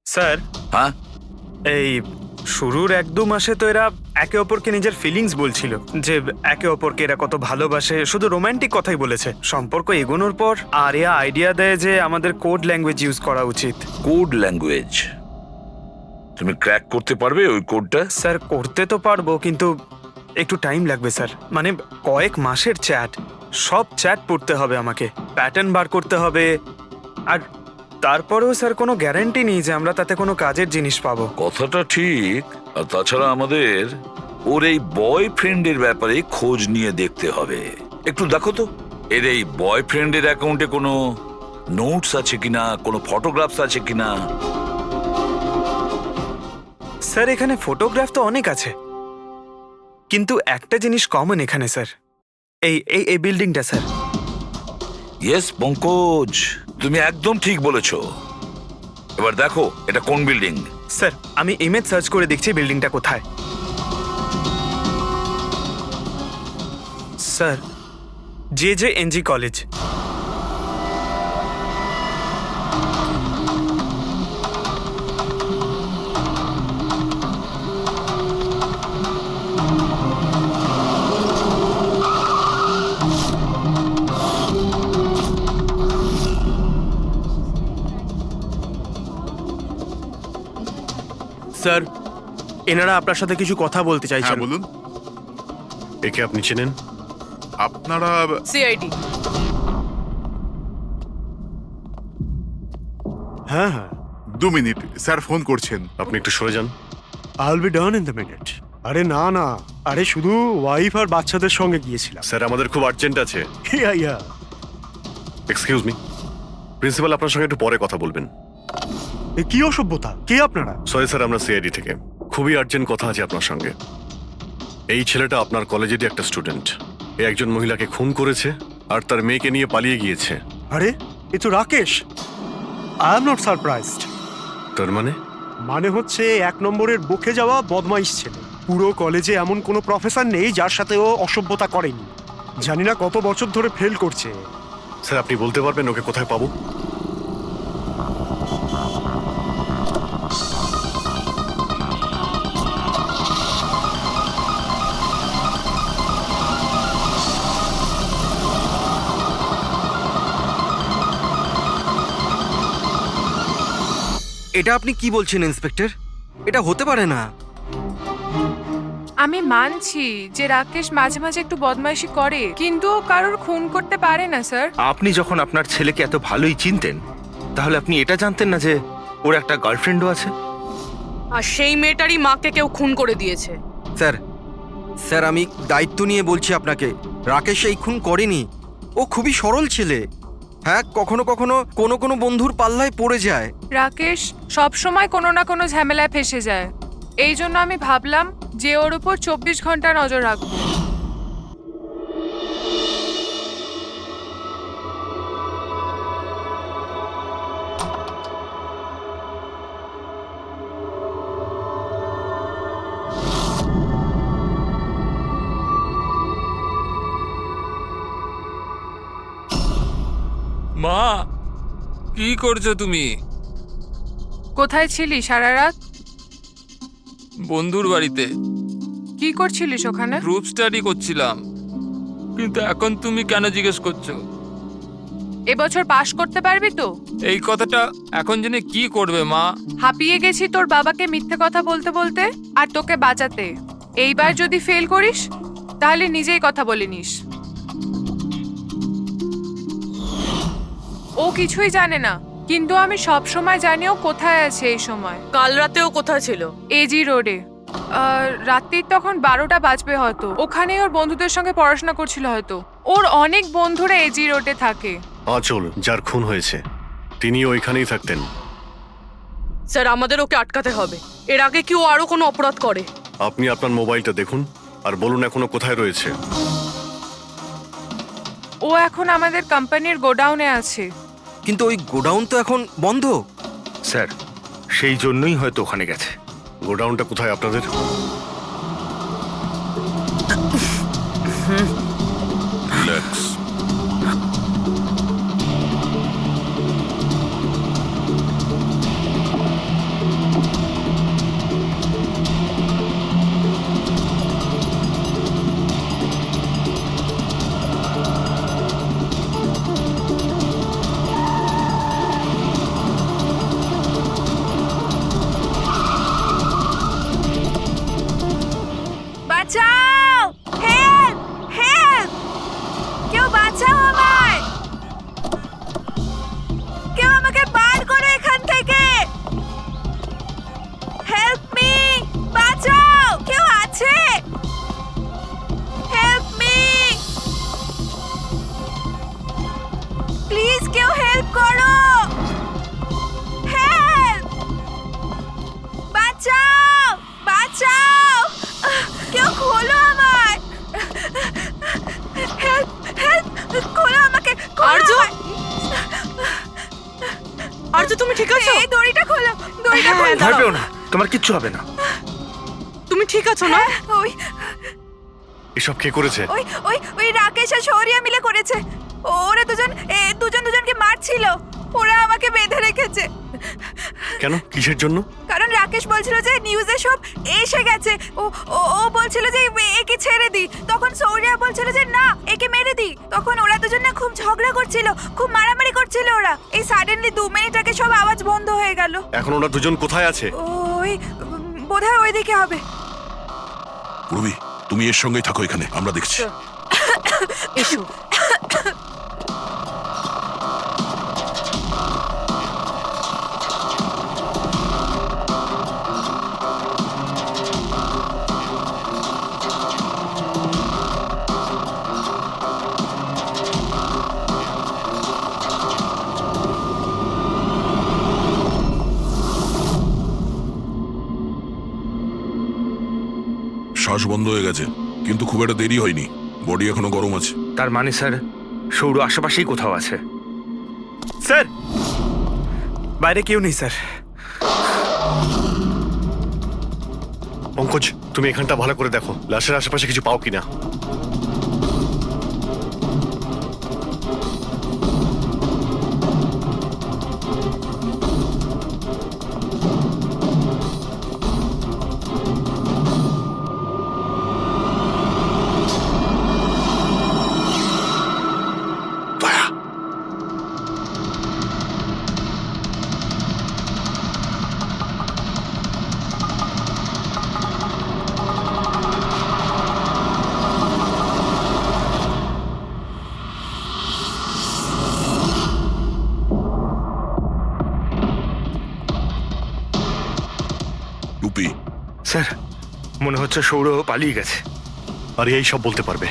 স্যার, হ্যাঁ, এই শুরুর 1-2 মাসে তো এরা একে অপরকে নিজের ফিলিংস বলছিল, যে একে অপরকে এরা কত ভালোবাসে, শুধু রোমান্টিক কথাই বলেছে। সম্পর্ক এগোনোর পর আরিয়া আইডিয়া দেয় যে আমাদের কোড ল্যাঙ্গুয়েজ ইউজ করা উচিত। Code language? তুমি ক্র্যাক করতে পারবে ওই কোডটা? স্যার করতে তো পারবো, কিন্তু একটু টাইম লাগবে স্যার। মানে কয়েক মাসের চ্যাট, সব চ্যাট পড়তে হবে আমাকে, প্যাটার্ন বার করতে হবে। আর তারপরেও স্যার কোনো গ্যারান্টি নেই যে আমরা তাতে কোনো কাজের জিনিস পাবো। কথাটা ঠিক। আর তাছাড়া আমাদের ওর এই বয়ফ্রেন্ডের ব্যাপারে খোঁজ নিয়ে দেখতে হবে। একটু দেখো তো এর এই বয়ফ্রেন্ডের অ্যাকাউন্টে কোনো নোটস আছে কিনা, কোনো ফটোগ্রাফস আছে কিনা। স্যার এখানে ফটোগ্রাফ তো অনেক আছে, কিন্তু একটা জিনিস কমন এখানে স্যার, এই এই এই বিল্ডিংটা স্যার। ইয়েস পঙ্কজ, তুমি একদম ঠিক বলেছো। এবার দেখো এটা কোন বিল্ডিং। স্যার আমি ইমেজ সার্চ করে দেখছি বিল্ডিংটা কোথায়। Sir JJNG college. স্যার এনারা আপনার সাথে কিছু কথা বলতে চাইছেন। হ্যাঁ বলুন। একে আপনি চেনেন? আপনারা সিআইডি। হ্যাঁ হ্যাঁ, 2 মিনিট, স্যার ফোন করছেন। আপনি একটু সরে যান। I will be done in the minute. আরে না না, আরে শুধু ওয়াইফ আর বাচ্চাদের সঙ্গে গিয়েছিলাম। স্যার আমাদের খুব আর্জেন্ট আছে। ইয়া ইয়া। এক্সকিউজ মি, প্রিন্সিপাল আপনার সঙ্গে একটু পরে কথা বলবেন। এ কি অসভ্যতা? কে আপনারা? সরি স্যার, আমরা সিআইডি থেকে। খুবই আর্জেন্ট কথা আছে আপনার সঙ্গে। এই ছেলেটা আপনার কলেজেরই একটা স্টুডেন্ট। এ একজন মহিলাকে খুন করেছে আর তার মেয়েকে নিয়ে পালিয়ে গিয়েছে। আরে এ তো Rakesh. I am not surprised. তার মানে হচ্ছে 1 নম্বরের বকে যাওয়া বদমাইশ ছেলে। পুরো কলেজে এমন কোনো প্রফেসর নেই যার সাথে ও অসভ্যতা করেনি। জানি না কত বছর ধরে ফেল করছে। স্যার আপনি বলতে পারবেন ওকে কোথায় পাবো? এটা আপনি কি বলছেন ইন্সপেক্টর? এটা হতে পারে না। আমি মানছি যে রাকেশ মাঝে মাঝে একটু বদমাইশি করে, কিন্তু ও কারোর খুন করতে পারে না স্যার। আপনি যখন আপনার ছেলেকে এত ভালোই চিনতেন, তাহলে আপনি এটা জানতেন না যে ওর একটা গার্লফ্রেন্ডও আছে? আর সেই মেয়েটারই মাকে কেউ খুন করে দিয়েছে। স্যার স্যার আমি দায়িত্ব নিয়ে বলছি আপনাকে, রাকেশ এই খুন করেনি। ও খুবই সরল ছেলে। হ্যাঁ, কখনো কখনো কোনো বন্ধুর পাল্লায় পড়ে যায়। রাকেশ সব সময় কোনো না কোনো ঝামেলায় ফেসে যায়। এই জন্য আমি ভাবলাম যে ওর উপর 24 ঘন্টা নজর রাখবো। মা, কি করছো তুমি? কোথায় ছিলি সারা রাত? বন্ধুর বাড়িতে কি করছিলিস ওখানে? গ্রুপ স্টাডি করছিলাম। কিন্তু এখন তুমি কেন জিজ্ঞেস করছো? এবছর পাশ করতে পারবি তো? এই কথাটা এখন জেনে কি করবে মা? হাঁপিয়ে গেছি তোর বাবাকে মিথ্যে কথা বলতে বলতে আর তোকে বাঁচাতে। এইবার যদি ফেল করিস তাহলে নিজেই কথা বলে নিস। ও কিছুই জানে না, কিন্তু আমি সব সময় জানি ও কোথায় আছে এই সময়। কাল রাতেও কোথায় ছিল? এজি রোডে। রাত্রির তখন 12টা বাজবে হয়তো। ওখানেই ওর বন্ধুদের সঙ্গে পড়াশোনা করছিল হয়তো। ওর অনেক বন্ধুরা এজি রোডে থাকে। আঁচল, যার খুন হয়েছে, তিনি ওইখানেই থাকতেন। স্যার আমাদের ওকে আটকাতে হবে। এর আগে কি ও আরো কোনো অপরাধ করে? আপনি আপনার মোবাইলটা দেখুন আর বলুন এখনো কোথায় রয়েছে। ও এখন আমাদের কোম্পানির গোডাউনে আছে। কিন্তু ওই গোডাউন তো এখন বন্ধ। স্যার সেই জন্যই হয়তো ওখানে গেছে। গোডাউনটা কোথায় আপনাদের? রিল্যাক্স। বাঁচাও! হেল্প! হেল্প! কেউ বাঁচাও আমায়! কেউ আমাকে বার করো এখান থেকে! Help me! বাঁচাও! কেউ আছে? Help me! প্লিজ কেউ হেল্প করো! হেল্প! বাঁচাও! বাঁচাও! কেউ খোলো আমায়! হেল্প! হেল্প! খোলো আমাকে! আর্য! আর্য তুমি ঠিক আছো? এই দড়িটা খোলো! দড়িটা খোলো! ভয় পেও না, তোমার কিচ্ছু হবে না। তুমি ঠিক আছো না? ওই এসব কে করেছে? ওই ওই ওই রাকেশ আর শৌরিয়া মিলে করেছে। ওরা দুজনকে মারছিল। ওরা আমাকে বেঁধে রেখেছে। কেন? কিসের জন্য? কারণ রাকেশ বলছিল যে নিউজে সব এসে গেছে। ও ও ও বলছিল যে একে ছেড়ে দি। তখন শৌরিয়া বলছিল যে না, একে মেরে দি। তখন ওরা দুজনে খুব ঝগড়া করছিল, খুব মারামারি করছিল ওরা। এই সাডেনলি 2 মিনিট আগে সব আওয়াজ বন্ধ হয়ে গেল। এখন ওরা দুজন কোথায় আছে? ওই বোধহয় ওইদিকে হবে। পূর্বী, তুমি এর সঙ্গেই থাকো এখানে, আমরা দেখছি। এসো। শ্বাস বন্ধ হয়ে গেছে, কিন্তু খুব একটা দেরি হয়নি, বডি এখনো গরম আছে। তার মানে স্যার সৌর আশেপাশেই কোথাও আছে। স্যার, বাইরে কেউ নেই স্যার। পঙ্কজ, তুমি এখানটা ভালো করে দেখো, লাশের আশেপাশে কিছু পাও কিনা। টুপি, স্যার মনে হচ্ছে সৌর পালিয়ে গেছে। আর এই সব বলতে পারবে।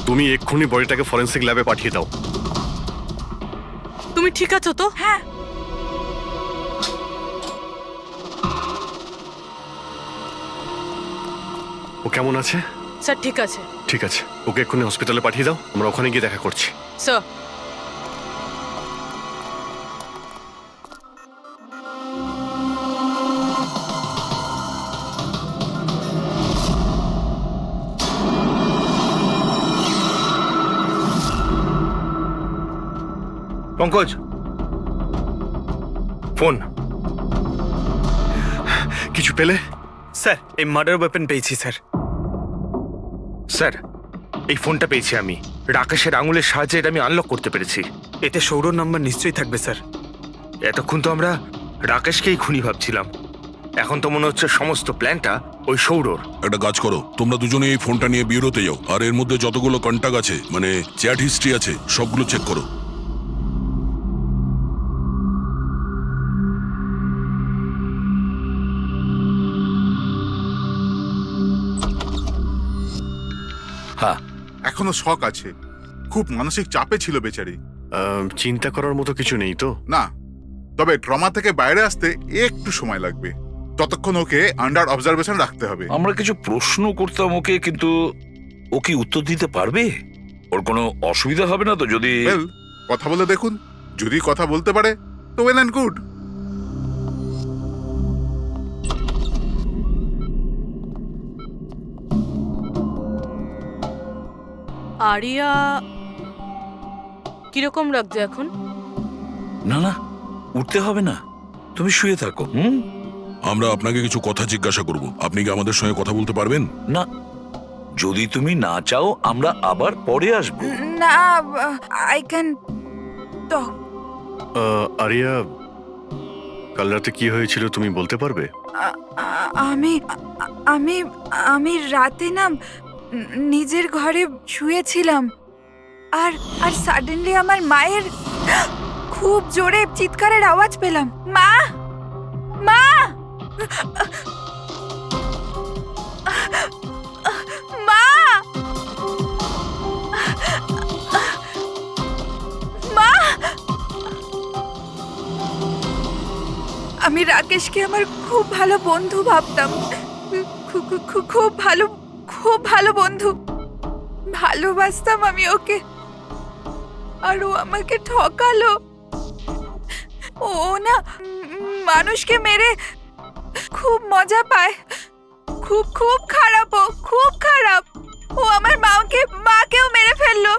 তুমি এক্ষুনি বডিটাকে ফরেন্সিক ল্যাবে পাঠিয়ে দাও। তুমি ঠিক আছো তো? হ্যাঁ, ও কেমন আছে? স্যার ঠিক আছে। ঠিক আছে, ওকে এক্ষুনি হসপিটালে পাঠিয়ে দাও, আমরা ওখানে গিয়ে দেখা করছি। Sir Pankaj, phone. কিছু পেলে? স্যার, এই মার্ডার ওয়েপন পেয়েছি স্যার। স্যার এই ফোনটা পেয়েছি আমি, রাকেশের আঙুলের সাহায্যে এটা আমি আনলক করতে পেরেছি। এতে সৌরভ নাম্বার নিশ্চয়ই থাকবে স্যার। এতক্ষণ তো আমরা রাকেশকেই খুনি ভাবছিলাম, এখন তো মনে হচ্ছে সমস্ত প্ল্যানটা ওই সৌরর। একটা কাজ করো, তোমরা দুজনে এই ফোনটা নিয়ে বিউরোতে যাও, আর এর মধ্যে যতগুলো কন্টাক্ট আছে, মানে চ্যাট হিস্ট্রি আছে, সবগুলো চেক করো। হ্যাঁ, এখনো শক আছে, খুব মানসিক চাপে ছিল বেচারি। চিন্তা করার মতো কিছু নেই তো? না, তবে ট্রমা থেকে বাইরে আসতে একটু সময় লাগবে, ততক্ষণ ওকে আন্ডার অবজারভেশন রাখতে হবে। আমরা কিছু প্রশ্ন করতাম ওকে, কিন্তু ও কি উত্তর দিতে পারবে? ওর কোনো অসুবিধা হবে না তো যদি? ওয়েল, কথা বলে দেখুন, যদি কথা বলতে পারে তো ওয়েল অ্যান্ড গুড। আরিয়া কিরকম লাগছে এখন? না না, উঠতে হবে না, তুমি শুয়ে থাকো। আমরা আপনাকে কিছু কথা জিজ্ঞাসা করব, আপনি কি আমাদের সঙ্গে কথা বলতে পারবেন? না, যদি তুমি না চাও আমরা আবার পরে আসবো। না, আই ক্যান টক। আরিয়া, কাল রাতে কি হয়েছিল তুমি বলতে পারবে? আমি আমি আমি রাতে না নিজের ঘরে শুয়েছিলাম, আর আর সাডেনলি আমার মায়ের খুব জোরে চিৎকারের আওয়াজ পেলাম। মা, মা, মা, মা। আমি রাকেশকে আমার খুব ভালো বন্ধু ভাবতাম, খুব ভালো বন্ধু ভালোবাসতাম আমি ওকে, আর ও আমাকে ঠকালো। ও না মানুষকে মেরে খুব মজা পায়, খুব খুব খারাপ, ও খুব খারাপ। ও আমার মাকেও মেরে ফেললো।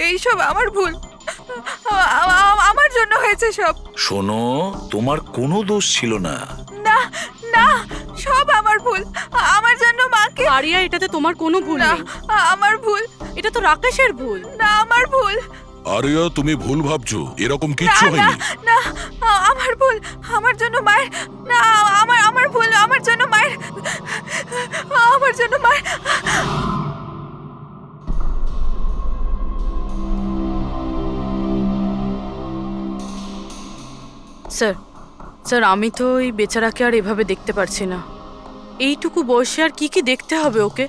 এইসব আমার ভুল, আমার জন্য হয়েছে সব। শোনো, তোমার কোনো দোষ ছিল না। না না, সব আমার ভুল, আমার জন্য মাকে। আরিয়া, এটাতে তোমার কোনো ভুল না, নেই। আমার ভুল। এটা তো রাকেশের ভুল। না, আমার ভুল। আরিয়া, তুমি ভুল ভাবছো, এরকম কিচ্ছু না হয়নি। না, আমার আমার ভুল, আমার জন্য মায়ের, না আমার ভুল, আমার জন্য মায়ের, আমার জন্য মায়ের। স্যার স্যার আমি তো ওই বেচারাকে আর এভাবে দেখতে পারছি না। এইটুকু বয়সে আর কি কি দেখতে হবে ওকে?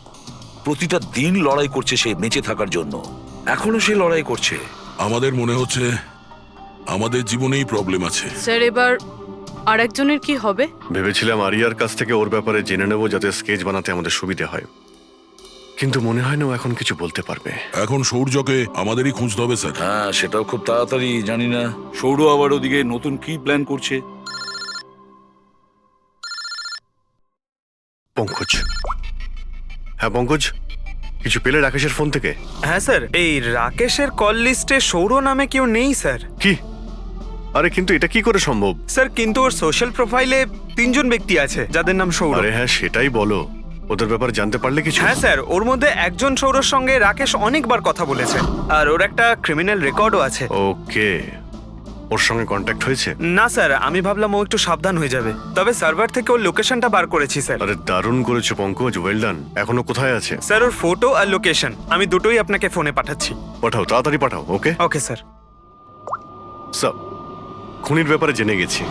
প্রতিটা দিন লড়াই করছে সে বেঁচে থাকার জন্য, এখনো সে লড়াই করছে। আমাদের মনে হচ্ছে আমাদের জীবনেই প্রবলেম আছে। স্যার এবার আর একজনের কি হবে? ভেবেছিলাম আরিয়ার কাছ থেকে ওর ব্যাপারে জেনে নেব, যাতে স্কেচ বানাতে আমাদের সুবিধে হয়, কিন্তু মনে হয় না ও এখন কিছু বলতে পারবে। এখন সৌর্যকে আমাদেরই খুঁজতে হবে স্যার। হ্যাঁ, সেটাও খুব তাড়াতাড়ি। জানি না সৌর আবার ওদিকে নতুন কি প্ল্যান করছে। পঙ্কজ, হ্যাঁ পঙ্কজ, কিছু পেলে রাকেশের ফোন থেকে? হ্যাঁ স্যার, এই রাকেশের কল লিস্টে সৌর নামে কেউ নেই স্যার। কি? আরে কিন্তু এটা কি করে সম্ভব? স্যার কিন্তু ওর সোশ্যাল প্রোফাইলে 3 জন ব্যক্তি আছে যাদের নাম সৌর। আরে হ্যাঁ সেটাই বলো, ওদের ব্যাপারে জানতে পারলে কিছু? হ্যাঁ স্যার, ওর মধ্যে একজন সৌরর সঙ্গে রাকেশ অনেকবার কথা বলেছে, আর ওর একটা ক্রিমিনাল রেকর্ডও আছে। ওকে, ওর সঙ্গে কন্ট্যাক্ট হয়েছে? না স্যার, আমি ভাবলাম ও একটু সাবধান হয়ে যাবে, তবে সার্ভার থেকে ওর লোকেশনটা বার করেছি স্যার। আরে দারুণ করেছো পঙ্কজ, ওয়েল ডান। এখনো কোথায় আছে? স্যার ওর ফটো আর লোকেশন আমি দুটোই আপনাকে ফোনে পাঠাচ্ছি। পাঠাও, তাড়াতাড়ি পাঠাও। ওকে ওকে স্যার। সব খুনির ব্যাপারে জেনে গেছি।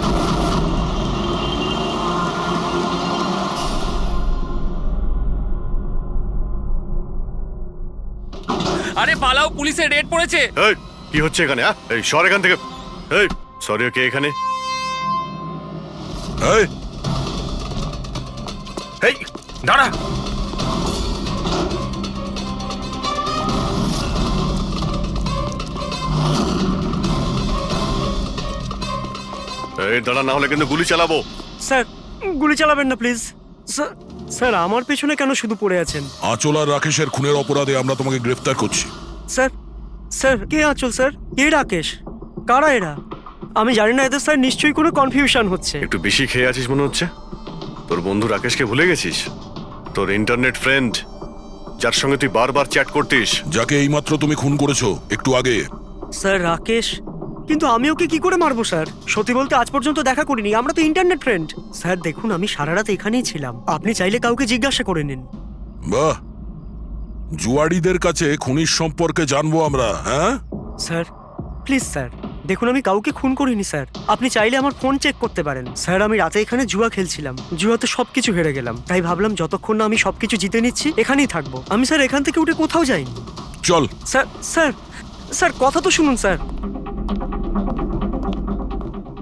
আরে পালাও, পুলিশের রেড পড়েছে। এই কি হচ্ছে এখানে? এই সর এখান থেকে। এই সরি, কে এখানে? এই এই দাঁড়া। এই দাঁড়া, না হলে কিন্তু গুলি চালাবো। স্যার গুলি চালাবেন না প্লিজ। স্যার আমার পেছনে কেন শুধু পড়ে আছেন? আঁচল আর রাকেশের খুনের অপরাধে আমরা তোমাকে গ্রেফতার করছি। স্যার স্যার কে আঁচল স্যার? কে রাকেশ? কারা এরা? আমি জানি না এদের স্যার, নিশ্চয়ই কোনো কনফিউশন হচ্ছে। একটু বেশি খেয়ে আছিস মনে হচ্ছে। তোর বন্ধু রাকেশকে ভুলে গেছিস? তোর ইন্টারনেট ফ্রেন্ড, যার সঙ্গে তুই বারবার চ্যাট করতিস, যাকে এইমাত্র তুমি খুন করেছো একটু আগে। স্যার রাকেশ? কিন্তু আমি ওকে কি করে মারবো স্যার? সত্যি বলতে আজ পর্যন্ত দেখা করিনি, আমরা তো ইন্টারনেট ফ্রেন্ড। স্যার দেখুন, আমি সারা রাত এখানেই ছিলাম, আপনি চাইলে কাউকে জিজ্ঞাসা করে নিন। বাহ, জুয়াড়িদের কাছে খুনির সম্পর্কে জানবো আমরা। হ্যাঁ স্যার প্লিজ স্যার, দেখুন আমি কাউকে খুন করিনি স্যার, আপনি চাইলে আমার ফোন চেক করতে পারেন। স্যার আমি রাতে এখানে জুয়া খেলছিলাম, জুয়াতে সবকিছু হেরে গেলাম, তাই ভাবলাম যতক্ষণ না আমি সবকিছু জিতে নিচ্ছি এখানেই থাকবো। আমি স্যার এখান থেকে উঠে কোথাও যাইনি। চল। স্যার স্যার স্যার কথা তো শুনুন স্যার।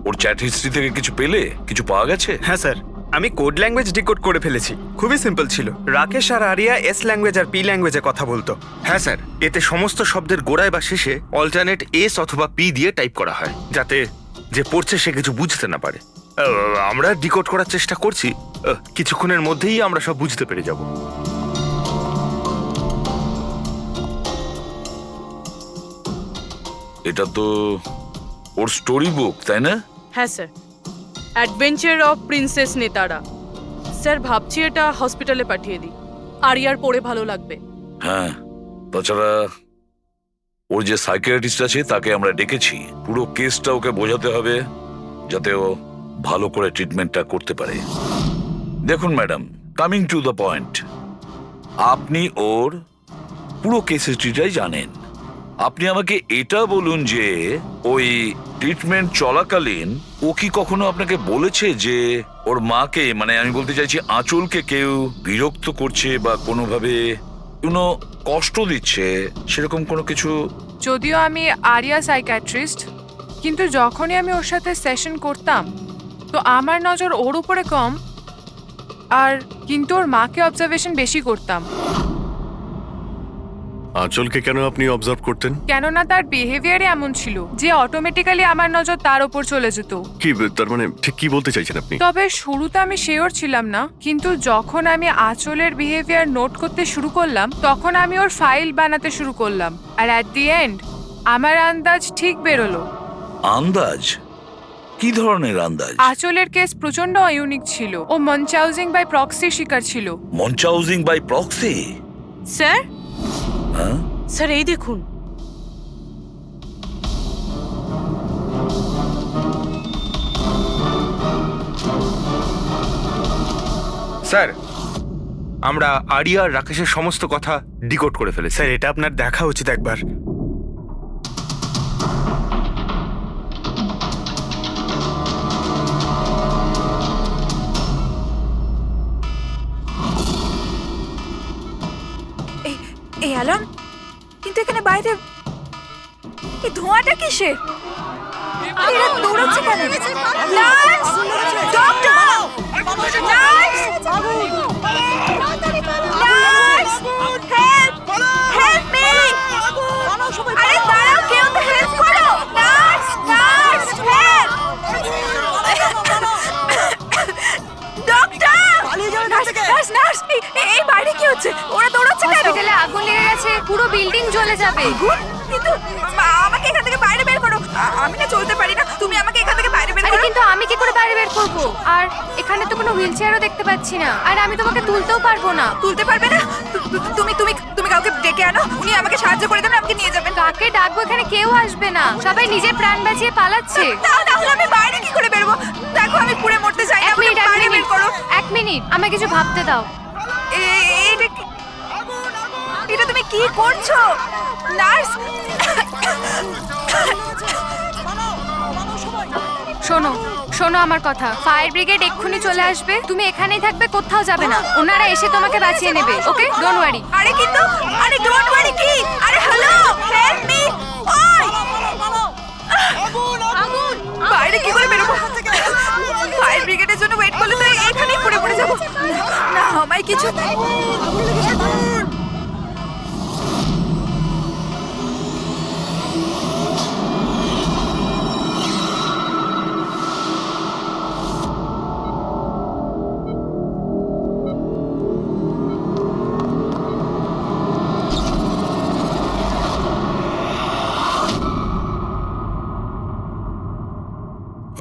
ওর চ্যাট হিস্ট্রি থেকে কিছু পেলে? কিছু পাওয়া গেছে? হ্যাঁ স্যার, আমি কোড ল্যাঙ্গুয়েজ ডিকোড করে ফেলেছি। খুবই সিম্পল ছিল। রাকেশ আর আরিয়া এস ল্যাঙ্গুয়েজ আর পি ল্যাঙ্গুয়েজে কথা বলতো। হ্যাঁ স্যার, এতে সমস্ত শব্দের গোড়ায় বা শেষে অল্টারনেট এস অথবা পি দিয়ে টাইপ করা হয়, যাতে যে পড়ছে সে কিছু বুঝতে না পারে। আমরা ডিকোড করার চেষ্টা করছি, কিছুক্ষণের মধ্যেই আমরা সব বুঝতে পেরে যাব। এটা তো ওর স্টোরি বুক, তাই না? হ্যাঁ স্যার, অ্যাডভেঞ্চার অফ প্রিন্সেস নেতারা। স্যার ভাবছি এটা হসপিটালে পাঠিয়ে দিই, আরিয়ার পড়ে ভালো লাগবে। হ্যাঁ, তাছাড়া ওর যে সাইকিয়াট্রিস্ট আছে তাকে আমরা ডেকেছি। পুরো কেসটা ওকে বোঝাতে হবে, যাতে ও ভালো করে ট্রিটমেন্টটা করতে পারে। দেখুন madam, coming to the point, আপনি ওর পুরো কেস হিস্ট্রিটাই জানেন। আপনি আমাকে এটা বলুন যে ওই ট্রিটমেন্ট চলাকালীন ও কি কখনো আপনাকে বলেছে যে ওর মাকে, মানে আমি বলতে চাইছি আঁচলকে, কেউ বিরক্ত করছে বা কোনোভাবে কোনো কষ্ট দিচ্ছে, সেরকম কোনো কিছু? যদিও আমি আরিয়া সাইকিয়াট্রিস্ট, কিন্তু যখনই আমি ওর সাথে সেশন করতাম তো আমার নজর ওর উপরে কম, আর কিন্তু ওর মাকে অবজারভেশন বেশি করতাম। আঁচলকে কেন আপনি অবজার্ভ করতেন? কেননা তার বিহেভিয়ারই এমন ছিল যে অটোমেটিক্যালি আমার নজর তার উপর চলে যেত। কি তার মানে, ঠিক কি বলতে চাইছেন আপনি? তবে শুরুতে আমি শিওর ছিলাম না, কিন্তু যখন আমি আঁচলের বিহেভিয়ার নোট করতে শুরু করলাম তখন আমি ওর ফাইল বানাতে শুরু করলাম, আর অ্যাট দি এন্ড আমার আন্দাজ ঠিক বেরোলো। আন্দাজ? কি ধরনের আন্দাজ? আঁচলের কেস প্রচন্ড ইউনিক ছিল, ও মনচাউজিং বাই প্রক্সি শিকার ছিল। মনচাউজিং বাই প্রক্সি? স্যার হ্যাঁ স্যার, এই দেখুন। স্যার আমরা আরিয়া আর রাকেশের সমস্ত কথা ডিকোড করে ফেলেছি। স্যার এটা আপনার দেখা উচিত একবার। এই অ্যালার্ম, কিন্তু এখানে বাইরে এই ধোঁয়াটা কিসের? এরা দৌড়াচ্ছে কেন? Nurse! Doctor! Nurse! Nurse! Help! Help me! আরে দাঁড়াও, কেউ তো হেল্প করো! Nurse! Nurse! Help! Doctor! Nurse! Nurse! এই বাইরে কি হচ্ছে? ওরা দৌড়াচ্ছে কেন? হসপিটালে আগুন লেগে গেছে, পুরো বিল্ডিং জ্বলে যাবে। আগুন? কিন্তু আমাকে এখান থেকে বাইরে বের করো। আমি না চলতে পারি না, তুমি আমাকে এখান থেকে বাইরে বের আরে করো। কিন্তু আমি কি করে বাইরে বের করব? আর এখানে তো কোনো হুইল চেয়ারও দেখতে পাচ্ছি না, আর আমি তোমাকে তুলতেও পারবো না। তুলতে পারবে না? তুমি তুমি তুমি কাউকে ডেকে আনো, উনি আমাকে সাহায্য করে দেবেন, আমাকে নিয়ে যাবেন। কাকে ডাকবো? এখানে কেউ আসবে না, সবাই নিজের প্রাণ বাঁচিয়ে পালাচ্ছে। তাহলে আমি বাইরে কি করে বেরবো? দেখো আমি পুড়ে মরতে চাই না, আমাকে বাইরে বের করো। এক মিনিট, আমায় কিছু ভাবতে দাও। এটা তুমি কি করছো নার্স? শোনো শোনো আমার কথা, ফায়ার ব্রিগেড এক্ষুনি চলে আসবে, তুমি এখানেই থাকবে, কোথাও যাবে না, ওনারা এসে তোমাকে বাঁচিয়ে নেবে। ওকে, ডোন্ট ওয়ারি। আরে কিন্তু আরে ডোন্ট ওয়ারি কি? আরে হ্যালো, হেল্প মি! ওই বাইরে কি করে বেরোবো? ফায়ার ব্রিগেডের জন্য ওয়েট করলে তো এখানেই পড়ে যাবো। না আমায় কিছু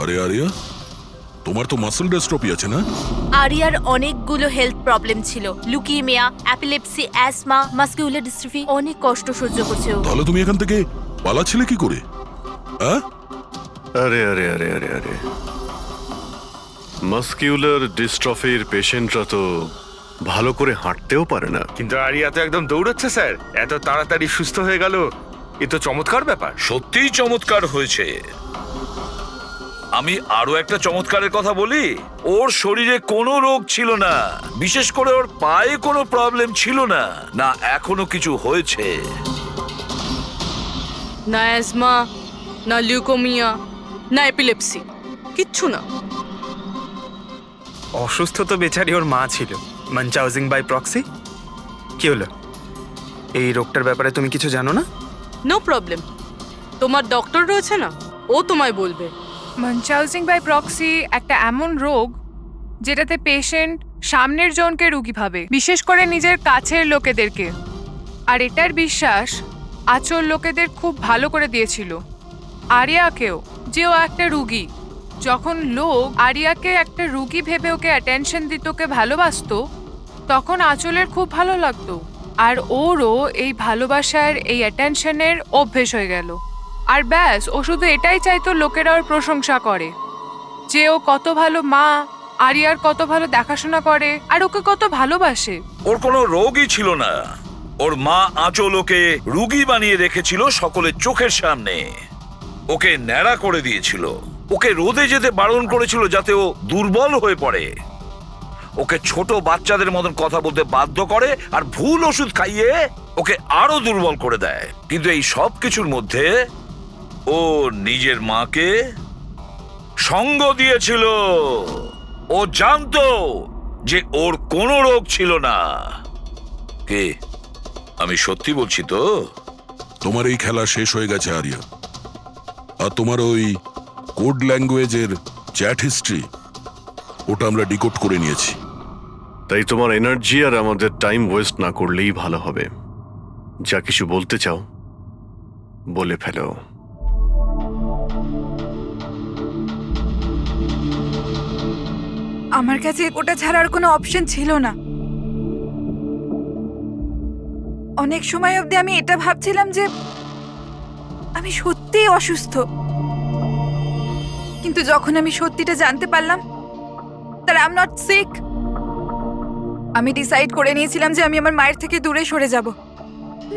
আরে আরিয়া, তোমার তো মাসল ডিস্ট্রফি আছে না? আরিয়ার অনেকগুলো হেলথ প্রবলেম ছিল, লুকিমিয়া, অ্যাপিলেপসি, অ্যাসমা, মাসকিউলার ডিস্ট্রফি, অনেক কষ্ট সহ্য করছে ও। তাহলে তুমি এখান থেকে পালাচ্ছিলে কি করে? হ্যাঁ? আরে আরে আরে আরে আরে মাসকিউলার ডিস্ট্রফির পেশেন্টরা তো ভালো করে হাঁটতেও পারে না। কিন্তু আরিয়া তো একদম দৌড়চ্ছে স্যার, এত তাড়াতাড়ি সুস্থ হয়ে গেল, এ তো চমৎকার ব্যাপার। সত্যিই চমৎকার হয়েছে। আমি আরো একটা চমৎকারের কথা বলি, ওর শরীরে কোনো রোগ ছিল না, বিশেষ করে ওর পায়ে কোনো প্রবলেম ছিল না, না এখনো কিছু হয়েছে। না অ্যাজমা, না লিউকোমিয়া, না এপিলেপসি, কিচ্ছু না। অসুস্থ তো বেচারি ওর মা ছিল, মানচাউজিং বাই প্রক্সি। কি হলো? এই রোগটার ব্যাপারে তুমি কিছু জানো না? নো প্রবলেম, তোমার ডক্টর রয়েছে না, ও তোমায় বলবে। মানচাউজিং বাই প্রক্সি একটা এমন রোগ যেটাতে পেশেন্ট সামনের জনকে রোগী ভাবে, বিশেষ করে নিজের কাছের লোকেদেরকে। আর এটার বিশ্বাস আচল লোকেদের খুব ভালো করে দিয়েছিল আরিয়াকেও, যে ও একটা রুগী। যখন লোক আরিয়াকে একটা রুগী ভেবে ওকে অ্যাটেনশন দিত, ওকে ভালোবাসতো, তখন আচলের খুব ভালো লাগতো। আর ওরও এই ভালোবাসার, এই অ্যাটেনশনের অভ্যেস হয়ে গেল। আর ব্যাস, ও শুধু এটাই চাইতো লোকেরা ওর প্রশংসা করে, যে ও কত ভালো মা, আরিয়ার কত ভালো দেখাশোনা করে, আর ওকে কত ভালোবাসে। ওর কোনো রোগই ছিল না, ওর মা আঁচল ওকে রুগী বানিয়ে রেখেছিল সকলের চোখের সামনে, ওকে ন্যাড়া করে দিয়েছিল, ওকে রোদে যেতে বারণ করেছিল যাতে ও দুর্বল হয়ে পড়ে, ওকে ছোট বাচ্চাদের মতন কথা বলতে বাধ্য করে, আর ভুল ওষুধ খাইয়ে ওকে আরো দুর্বল করে দেয়। কিন্তু এই সব কিছুর মধ্যে ও নিজের মাকে সঙ্গ দিয়েছিল। ও জানতো যে ওর কোনো রোগ ছিল না। কে? আমি সত্যি বলছি তো? তোমার এই খেলা শেষ হয়ে গেছে আরিয়া। আর তোমার ওই কোড ল্যাঙ্গুয়েজের চ্যাট হিস্ট্রি, ওটা আমরা ডিকোড করে নিয়েছি। তাই তোমার এনার্জি আর আমাদের টাইম ওয়েস্ট না করলেই ভালো হবে। যা কিছু বলতে চাও বলে ফেলো। আমার কাছে ওটা ছাড়ার কোনো অপশন ছিল না। অনেক সময় অবধি আমি এটা ভাবছিলাম যে আমি সত্যিই অসুস্থ, কিন্তু যখন আমি সত্যিটা জানতে পারলাম that I'm not sick, আমি ডিসাইড করে নিয়েছিলাম যে আমি আমার মায়ের থেকে দূরে সরে যাব,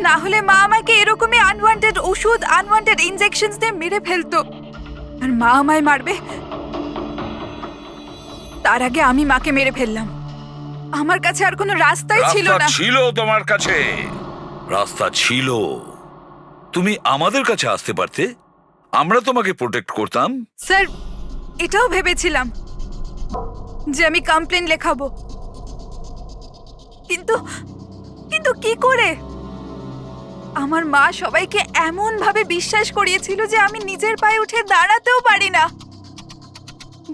না হলে মা আমাকে এরকমই আনওয়ান্টেড ওষুধ, আনওয়ান্টেড ইনজেকশনস দিয়ে মেরে ফেলতো। আর মা আমায় মারবে তার আগে আমি মাকে মেরে ফেললাম। আমার কাছে আর কোনো রাস্তাই ছিল রাস্তা না। ছিল তোমার কাছে, রাস্তা ছিল। তুমি আমাদের কাছে আসতে পারতে, আমরা তোমাকে প্রোটেক্ট করতাম। স্যার, এটাও ভেবেছিলাম যে আমি কমপ্লেন লেখাবো, কিন্তু কিন্তু কি করে? আমার মা সবাইকে এমন ভাবে বিশ্বাস করিয়েছিল যে আমি নিজের পায়ে উঠে দাঁড়াতেও পারি না,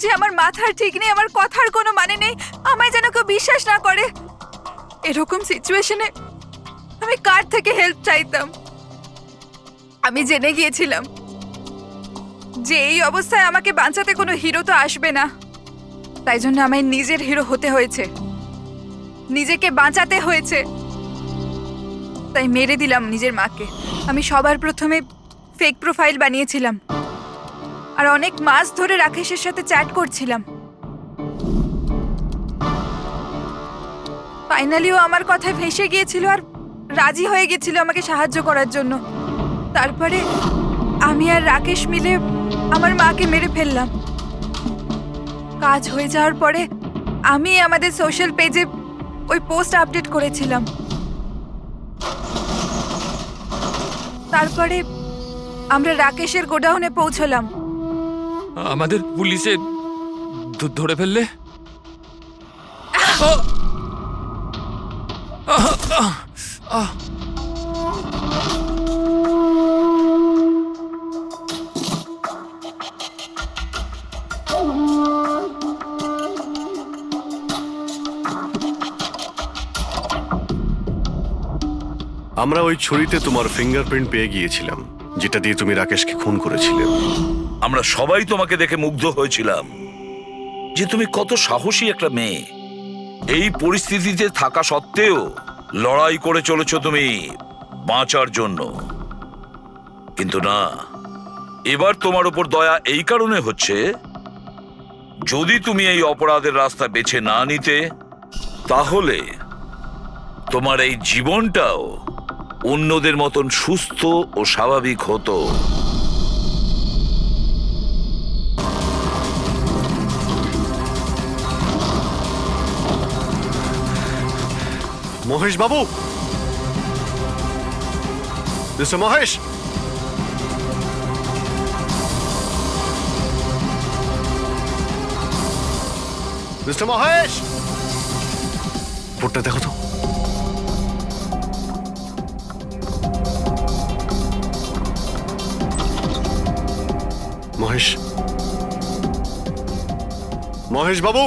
যে আমার মাথার ঠিক নেই, আমার কথার কোনো মানে নেই, আমায় যেন কেউ বিশ্বাস না করে। এরকম সিচুয়েশনে আমি কার থেকে হেল্প চাইতাম? আমি জেনে গিয়েছিলাম যে এই অবস্থায় আমাকে বাঁচাতে কোনো হিরো তো আসবে না, তাই জন্য আমায় নিজের হিরো হতে হয়েছে, নিজেকে বাঁচাতে হয়েছে। তাই মেরে দিলাম নিজের মাকে। আমি সবার প্রথমে ফেক প্রোফাইল বানিয়েছিলাম আর অনেক মাস ধরে রাকেশের সাথে চ্যাট করছিলাম। ফাইনালিও আমার কথায় ফেঁসে গিয়েছিল আর রাজি হয়ে গিয়েছিল আমাকে সাহায্য করার জন্য। তারপরে আমি আর রাকেশ মিলে আমার মাকে মেরে ফেললাম। কাজ হয়ে যাওয়ার পরে আমি আমাদের সোশ্যাল পেজে ওই পোস্ট আপডেট করেছিলাম। তারপরে আমরা রাকেশের গোডাউনে পৌঁছলাম। আমাদের পুলিশে ধরে ফেললে? আমরা ওই ছুরিতে তোমার ফিঙ্গারপ্রিন্ট পেয়ে গিয়েছিলাম, যেটা দিয়ে তুমি রাকেশকে খুন করেছিলে। আমরা সবাই তোমাকে দেখে মুগ্ধ হয়েছিলাম যে তুমি কত সাহসী একটা মেয়ে। এই পরিস্থিতিতে থাকা সত্ত্বেও লড়াই করে চলেছো তুমি বাঁচার জন্য। কিন্তু না, এবার তোমার উপর দয়া এই কারণে হচ্ছে, যদি তুমি এই অপরাধের রাস্তা বেছে না নিতে, তাহলে তোমার এই জীবনটাও অন্যদের মতন সুস্থ ও স্বাভাবিক হতো। মহেশ বাবু, মিস্টার মহেশ, মিস্টার মহেশ, ফোনটা দেখো তো। মহেশ, মহেশ বাবু,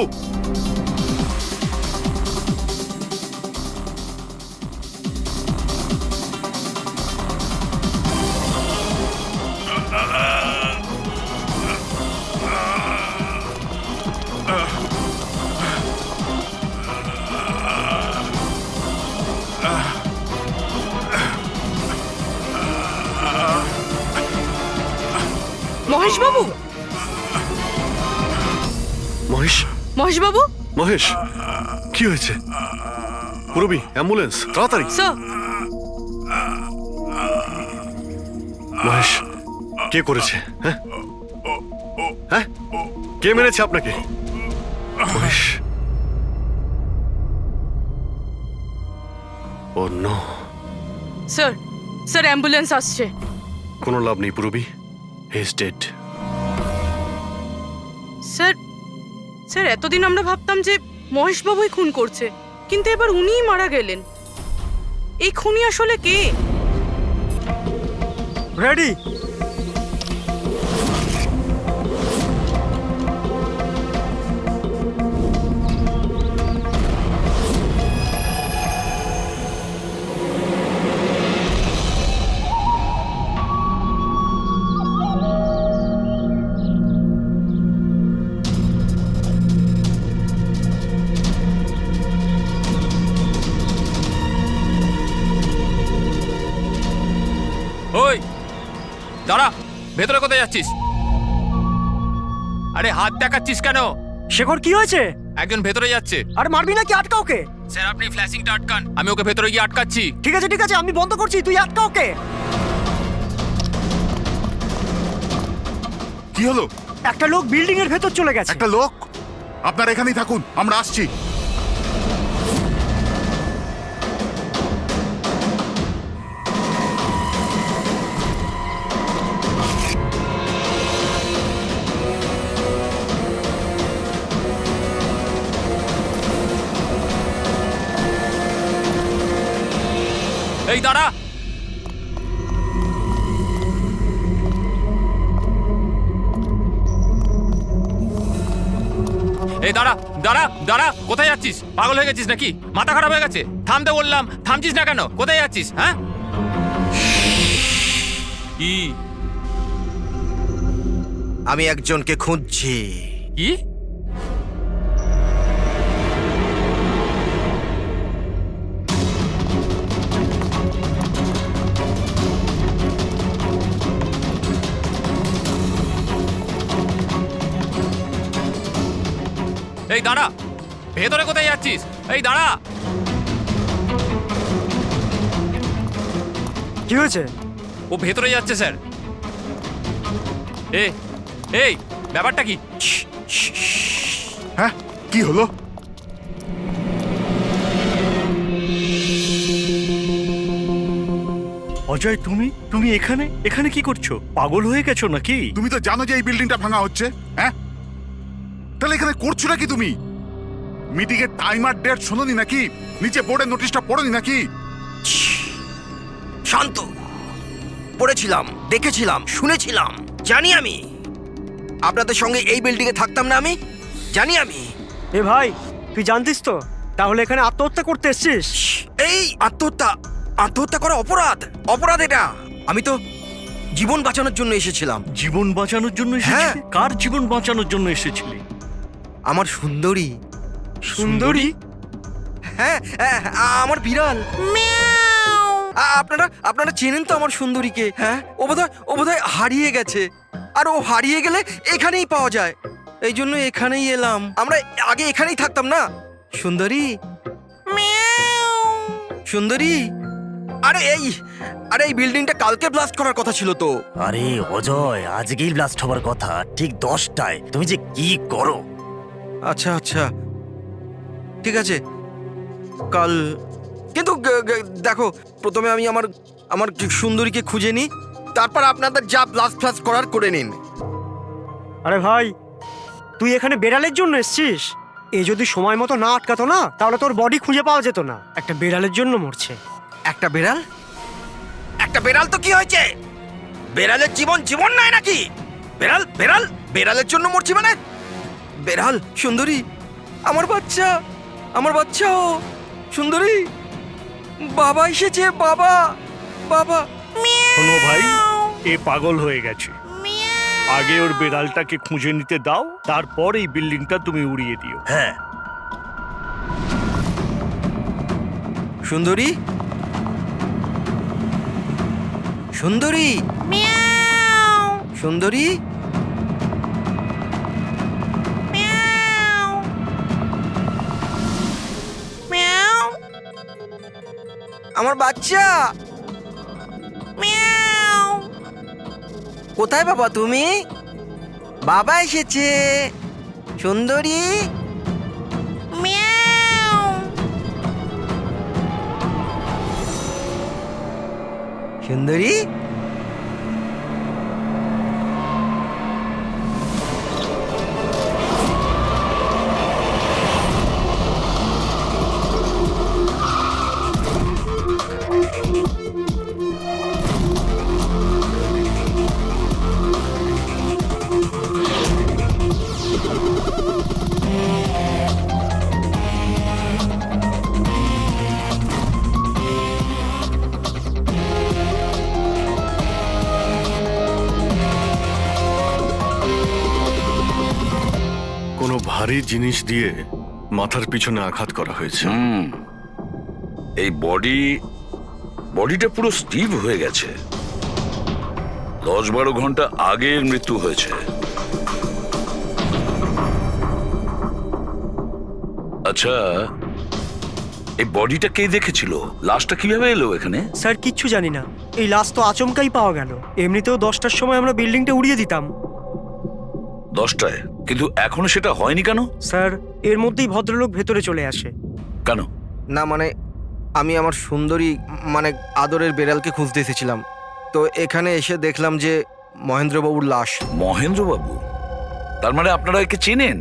মহেশ বাবু, মহেশ, মহেশ বাবু, মহেশ, কি হয়েছে? পুরবি, অ্যাম্বুলেন্স, তাড়াতাড়ি। স্যার, মহেশ, কে করেছে? হ্যাঁ হ্যাঁ, কে মেরেছে আপনাকে? মহেশ, ও নো। স্যার, স্যার অ্যাম্বুলেন্স আসছে। কোনো লাভ নেই পুরবি, he is dead. Sir, sir এতদিন আমরা ভাবতাম যে মহেশ বাবুই খুন করছে, কিন্তু এবার উনিই মারা গেলেন। এই খুনি আসলে কে? রেডি? ওই দাঁড়া, ভেতরে কোথায় যাচ্ছিস? আরে হাত দেখাচ্ছিস কেন? শেখর, কি হয়েছে? একজন ভেতরে যাচ্ছে। আর মারবি নাকি? আটকা ওকে। স্যার আপনি ফ্ল্যাশিংটা আটকান, আমি ওকে ভেতরে গিয়ে আটকাচ্ছি। ঠিক আছে আমি বন্ধ করছি, তুই আটকা ওকে। কি হলো? একটা লোক বিল্ডিং এর ভেতর চলে গেছে। একটা লোক? আপনারা এখানেই থাকুন, আমরা আসছি। এই দাঁড়া। এই দাঁড়া দাঁড়া দাঁড়া, কোথায় যাচ্ছিস? পাগল হয়ে গেছিস নাকি? মাথা খারাপ হয়ে গেছে? থামতে বললাম, থামছিস না কেন? কোথায় যাচ্ছিস? হ্যাঁ কি? আমি একজনকে খুঁজছি। কি? এই দাঁড়া, ভেতরে কোথায় যাচ্ছিস? এই দাঁড়া। কি হয়েছে? ও ভেতরে যাচ্ছে স্যার। এই ব্যাপারটা কি? হ্যাঁ, কি হলো? অজয়, তুমি এখানে কি করছো? পাগল হয়ে গেছো নাকি? তুমি তো জানো যে এই বিল্ডিংটা ভাঙা হচ্ছে, হ্যাঁ? তাহলে এখানে করছো নাকি তুমি? মিটিং এর টাইম আর ডেট শোনোনি নাকি? নিচে বোর্ডের নোটিশটা পড়োনি নাকি? শান্ত। পড়েছিলাম, দেখেছিলাম, শুনেছিলাম। জানি আমি আপনাদের সঙ্গে এই বিল্ডিং এ থাকতাম না। আমি জানি। আমি এ ভাই, তুই জানতিস তো? তাহলে এখানে আত্মহত্যা করতে এসেছিস? এই আত্মহত্যা করা অপরাধ এটা। আমি তো জীবন বাঁচানোর জন্য এসেছিলাম। জীবন বাঁচানোর জন্য এসেছিলি? কার জীবন বাঁচানোর জন্য এসেছিলি? আমার সুন্দরী। সুন্দরী? হ্যাঁ, আমার বিড়াল। আপনারা চেনেন তো আমার সুন্দরীকে? হ্যাঁ, ও বোধহয় হারিয়ে গেছে। আর ও হারিয়ে গেলে এখানেই পাওয়া যায়, এই জন্য এখানেই এলাম। আমরা আগে এখানেই থাকতাম না। সুন্দরী, সুন্দরী। আরে এই বিল্ডিংটা কালকে ব্লাস্ট করার কথা ছিল তো। আরে অজয়, আজকেই ব্লাস্ট হবার কথা, ঠিক 10টায়। তুমি যে কি করো! আচ্ছা, ঠিক আছে, কাল। কিন্তু দেখো, প্রথমে আমি আমার সুন্দরীকে খুঁজে নিই, তারপর আপনাদের যা ব্লাস্ট ফ্লাস্ট করার করে নিন। আরে ভাই, তুই এখানে বেড়ালের জন্য এসেছিস? এ যদি সময় মতো না আটকাতো না, তাহলে তোর বডি খুঁজে পাওয়া যেত না। একটা বেড়ালের জন্য মরছে। একটা বেড়াল তো কি হয়েছে? বেড়ালের জীবন নাই নাকি? বেড়ালের জন্য মরছি মানে? বেড়াল, সুন্দরী, আমার বাচ্চা ও সুন্দরী। বাবা এসেছে, বাবা। শোনো ভাই, এ পাগল হয়ে গেছে। আগে ওর বেড়ালটাকে খুঁজে নিতে দাও, তারপর এই বিল্ডিংটা তুমি উড়িয়ে দিও। হ্যাঁ, সুন্দরী, আমার বাচ্চা। কোথায় বাবা তুমি? বাবা এসেছে। সুন্দরী, সুন্দরী। কোনো ভারী জিনিস দিয়ে মাথার পিছনে আঘাত করা হয়েছে। এই বডিটা পুরো স্টিভ হয়ে গেছে। 10-12 ঘন্টা আগের মৃত্যু হয়েছে। আচ্ছা, এই বডিটা কে দেখেছিল? লাশটা কিভাবে এলো এখানে? স্যার কিচ্ছু জানি না, এই লাশ তো আচমকাই পাওয়া গেল। এমনিতেও 10টার সময় আমরা বিল্ডিংটা উড়িয়ে দিতাম। 10টায়? কিন্তু এখনো সেটা হয়নি কেন? স্যার এর মধ্যেই ভদ্রলোক ভেতরে চলে আসে। কেন? না মানে আমি আমার সুন্দরী মানে আদরের বেড়ালকে খুঁজতে এসেছিলাম, তো এখানে এসে দেখলাম যে মহেন্দ্রবাবুর লাশ। মহেন্দ্রবাবু? তার মানে আপনারা একে চেনেন?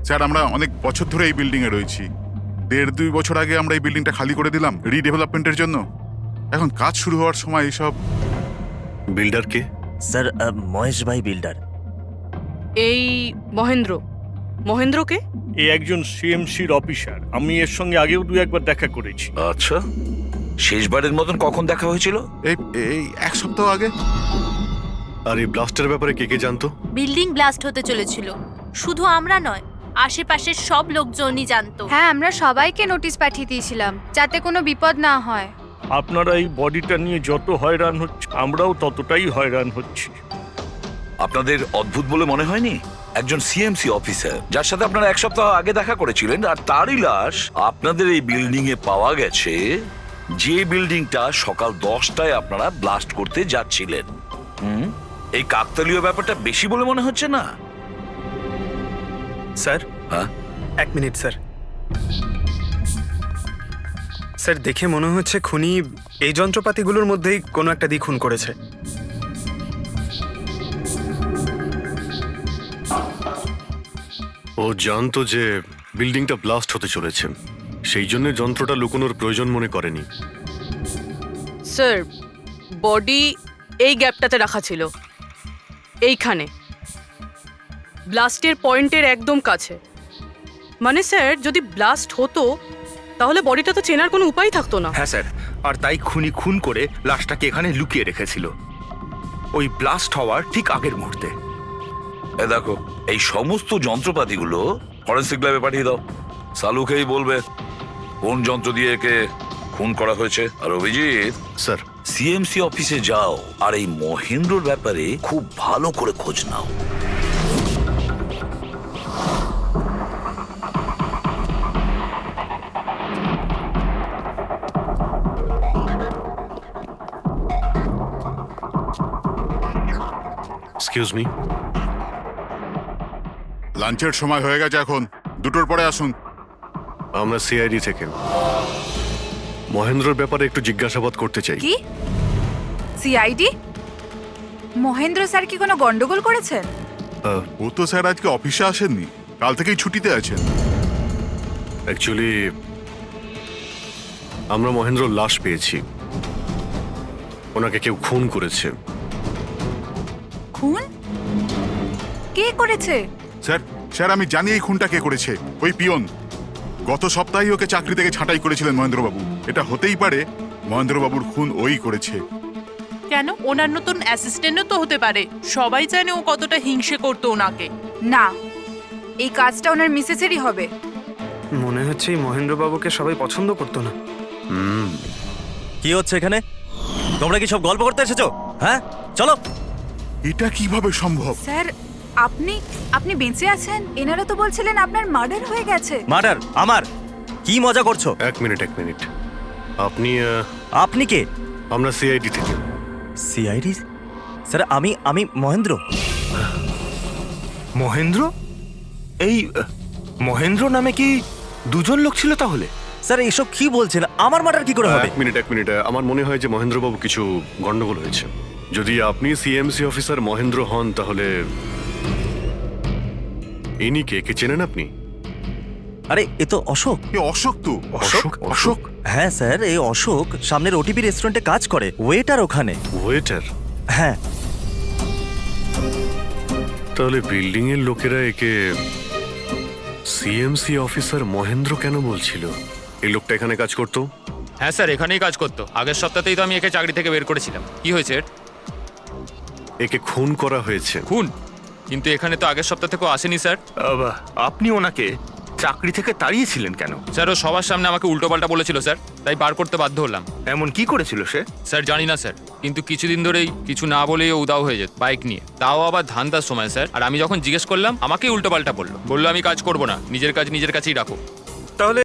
স্যার আমরা অনেক বছর ধরে এই বিল্ডিং এ রয়েছি। 1.5-2 বছর আগে আমরা এই বিল্ডিংটা খালি করে দিলাম রিডেভেলপমেন্টের জন্য। এখন কাজ শুরু হওয়ার সময় এইসব। বিল্ডার কে? স্যার মহেশ ভাই বিল্ডার। এই মহেন্দ্র, মহেন্দ্রকে এ একজন সিএমসির অফিসার, আমি এর সঙ্গে আগেও 2-1বার দেখা করেছি। আচ্ছা, শেষবারের মতন কখন দেখা হয়েছিল? এই 1 সপ্তাহ আগে। আর এই ব্লাস্টের ব্যাপারে কে কে জানতো? বিল্ডিং ব্লাস্ট হতে চলেছিল, শুধু আমরা নয়, আশেপাশের সব লোকজনই জানতো। হ্যাঁ, আমরা সবাইকে নোটিশ পাঠিয়ে দিয়েছিলাম যাতে কোনো বিপদ না হয়। আপনারা এই বডিটা নিয়ে যত হয়রান হচ্ছে, আমরাও ততটাই হয়রান হচ্ছি। আপনাদের অদ্ভুত বলে মনে হয়নি? একজন সিএমসি অফিসার যার সাথে আপনারা 1 সপ্তাহ আগে দেখা করেছিলেন, আর তারই লাশ আপনাদের এই বিল্ডিং এ পাওয়া গেছে, যে বিল্ডিংটা সকাল 10টায় আপনারা ব্লাস্ট করতে যাচ্ছিলেন। এই কাকতালীয় ব্যাপারটা বেশি বলে মনে হচ্ছে না? স্যার, হ্যাঁ? 1 মিনিট স্যার। স্যার দেখে মনে হচ্ছে খুনি এই যন্ত্রপাতিগুলোর মধ্যেই কোনো একটা দিয়ে খুন করেছে। ও জানতো যে বিল্ডিংটা ব্লাস্ট হতে চলেছে, সেই জন্য যন্ত্রটা লুকোনোর প্রয়োজন মনে করেনি। স্যার বডি এই গ্যাপটাতে রাখা ছিল, এইখানে ব্লাস্টের পয়েন্টের একদম কাছে। মানে স্যার যদি ব্লাস্ট হতো তাহলে বডিটা তো চেনার কোনো উপায় থাকতো না। হ্যাঁ স্যার, আর তাই খুনি খুন করে লাশটাকে এখানে লুকিয়ে রেখেছিল ওই ব্লাস্ট হওয়ার ঠিক আগের মুহূর্তে। এ দেখো, এই সমস্ত যন্ত্রপাতিগুলো ফরেন্সিক ল্যাবে পাঠিয়ে দাও। সালুকেই বলবে কোন যন্ত্র দিয়ে একে খুন করা হয়েছে। আর অভিজিৎ স্যার, সিএমসি অফিসে যাও আর এই মহেন্দ্রর ব্যাপারে খুব ভালো করে খোঁজ নাও। Excuse me. লাঞ্চের সময় হয়ে গেছে, এখন 2টোর পরে আসুন। আমরা সিআইডি থেকে মহেন্দ্রর ব্যাপারে একটু জিজ্ঞাসাবাদ করতে চাই। কি সিআইডি? মহেন্দ্র স্যার কি কোনো গন্ডগোল করেছেন? ও তো স্যার আজকে অফিসে আসেননি, কাল থেকেই ছুটিতে আছেন। অ্যাকচুয়ালি আমরা মহেন্দ্রর লাশ পেয়েছি, ওনাকে কেউ খুন করেছে। খুন? কে করেছে? স্যার আমি জানি এই খুনটা কে করেছে। ওই পিয়ন গত সপ্তাহে ওকে চাকরি থেকে ছাঁটাই করেছিলেন মহেন্দ্রবাবু। এটা হতেই পারে মহেন্দ্রবাবুর খুন ওই করেছে। কেন? ওনার নতুন অ্যাসিস্ট্যান্টও তো হতে পারে, সবাই জানে ও কতটা হিংসে করতো ওনাকে। না, এই কাজটা ওনার মিসেসেরই হবে। মনে হচ্ছে এই মহেন্দ্রবাবুকে সবাই পছন্দ করতো না। কি হচ্ছে এখানে? তোমরা কি সব গল্প করতে এসেছো? হ্যাঁ চলো। এটা কিভাবে সম্ভব? স্যার আপনি বেঁচে আছেন? এনারা তো বলছিলেন আপনার মার্ডার হয়ে গেছে। মার্ডার? আমার? কি মজা করছো? এক মিনিট আপনি আপনি কে? আমরা সিআইডি থেকে। সিআইডি? স্যার আমি মহেন্দ্র। মহেন্দ্র? এই মহেন্দ্র নামে কি 2জন লোক ছিল তাহলে? স্যার এইসব কি বলছেন? আমার মার্ডার কি করে হবে? এক মিনিট আমার মনে হয় যে মহেন্দ্রবাবু কিছু গন্ডগোল হয়েছে। যদি আপনি সিএমসি অফিসার মহেন্দ্র হন তাহলে ইনি কে চেনেন আপনি? আরে এ তো অশোক। অশোক তো? অশোক? হ্যাঁ স্যার, এই অশোক সামনের ওটিপি রেস্টুরেন্টে কাজ করে, ওয়েটার ওখানে। ওয়েটার? হ্যাঁ। তাহলে বিল্ডিং এর লোকেরা একে সিএমসি অফিসার মহেন্দ্র কেন বলছিল? এই লোকটা এখানে কাজ করতো? হ্যাঁ স্যার, এখানেই কাজ করতো। আগের সপ্তাহতেই তো আমি একে চাকরি থেকে বের করেছিলাম। কি হয়েছে? একে খুন করা হয়েছে। খুন? কিন্তু এখানে তো আগের সপ্তাহ থেকেও আসেনি স্যার। আপনি ওনাকে চাকরি থেকে তাড়িয়েছিলেন কেন? স্যার ও সবার সামনে আমাকে উল্টোপাল্টা বলেছিল স্যার, তাই বার করতে বাধ্য হলাম। এমন কি করেছিল সে? স্যার জানি না স্যার, কিন্তু কিছুদিন ধরেই কিছু না বলেই ও উদাও হয়ে যেত বাইক নিয়ে, তাও আবার ধান্দার সময় স্যার। আর আমি যখন জিজ্ঞেস করলাম আমাকেই উল্টোপাল্টা বললো আমি কাজ করবো না, নিজের কাজ নিজের কাছেই রাখো। তাহলে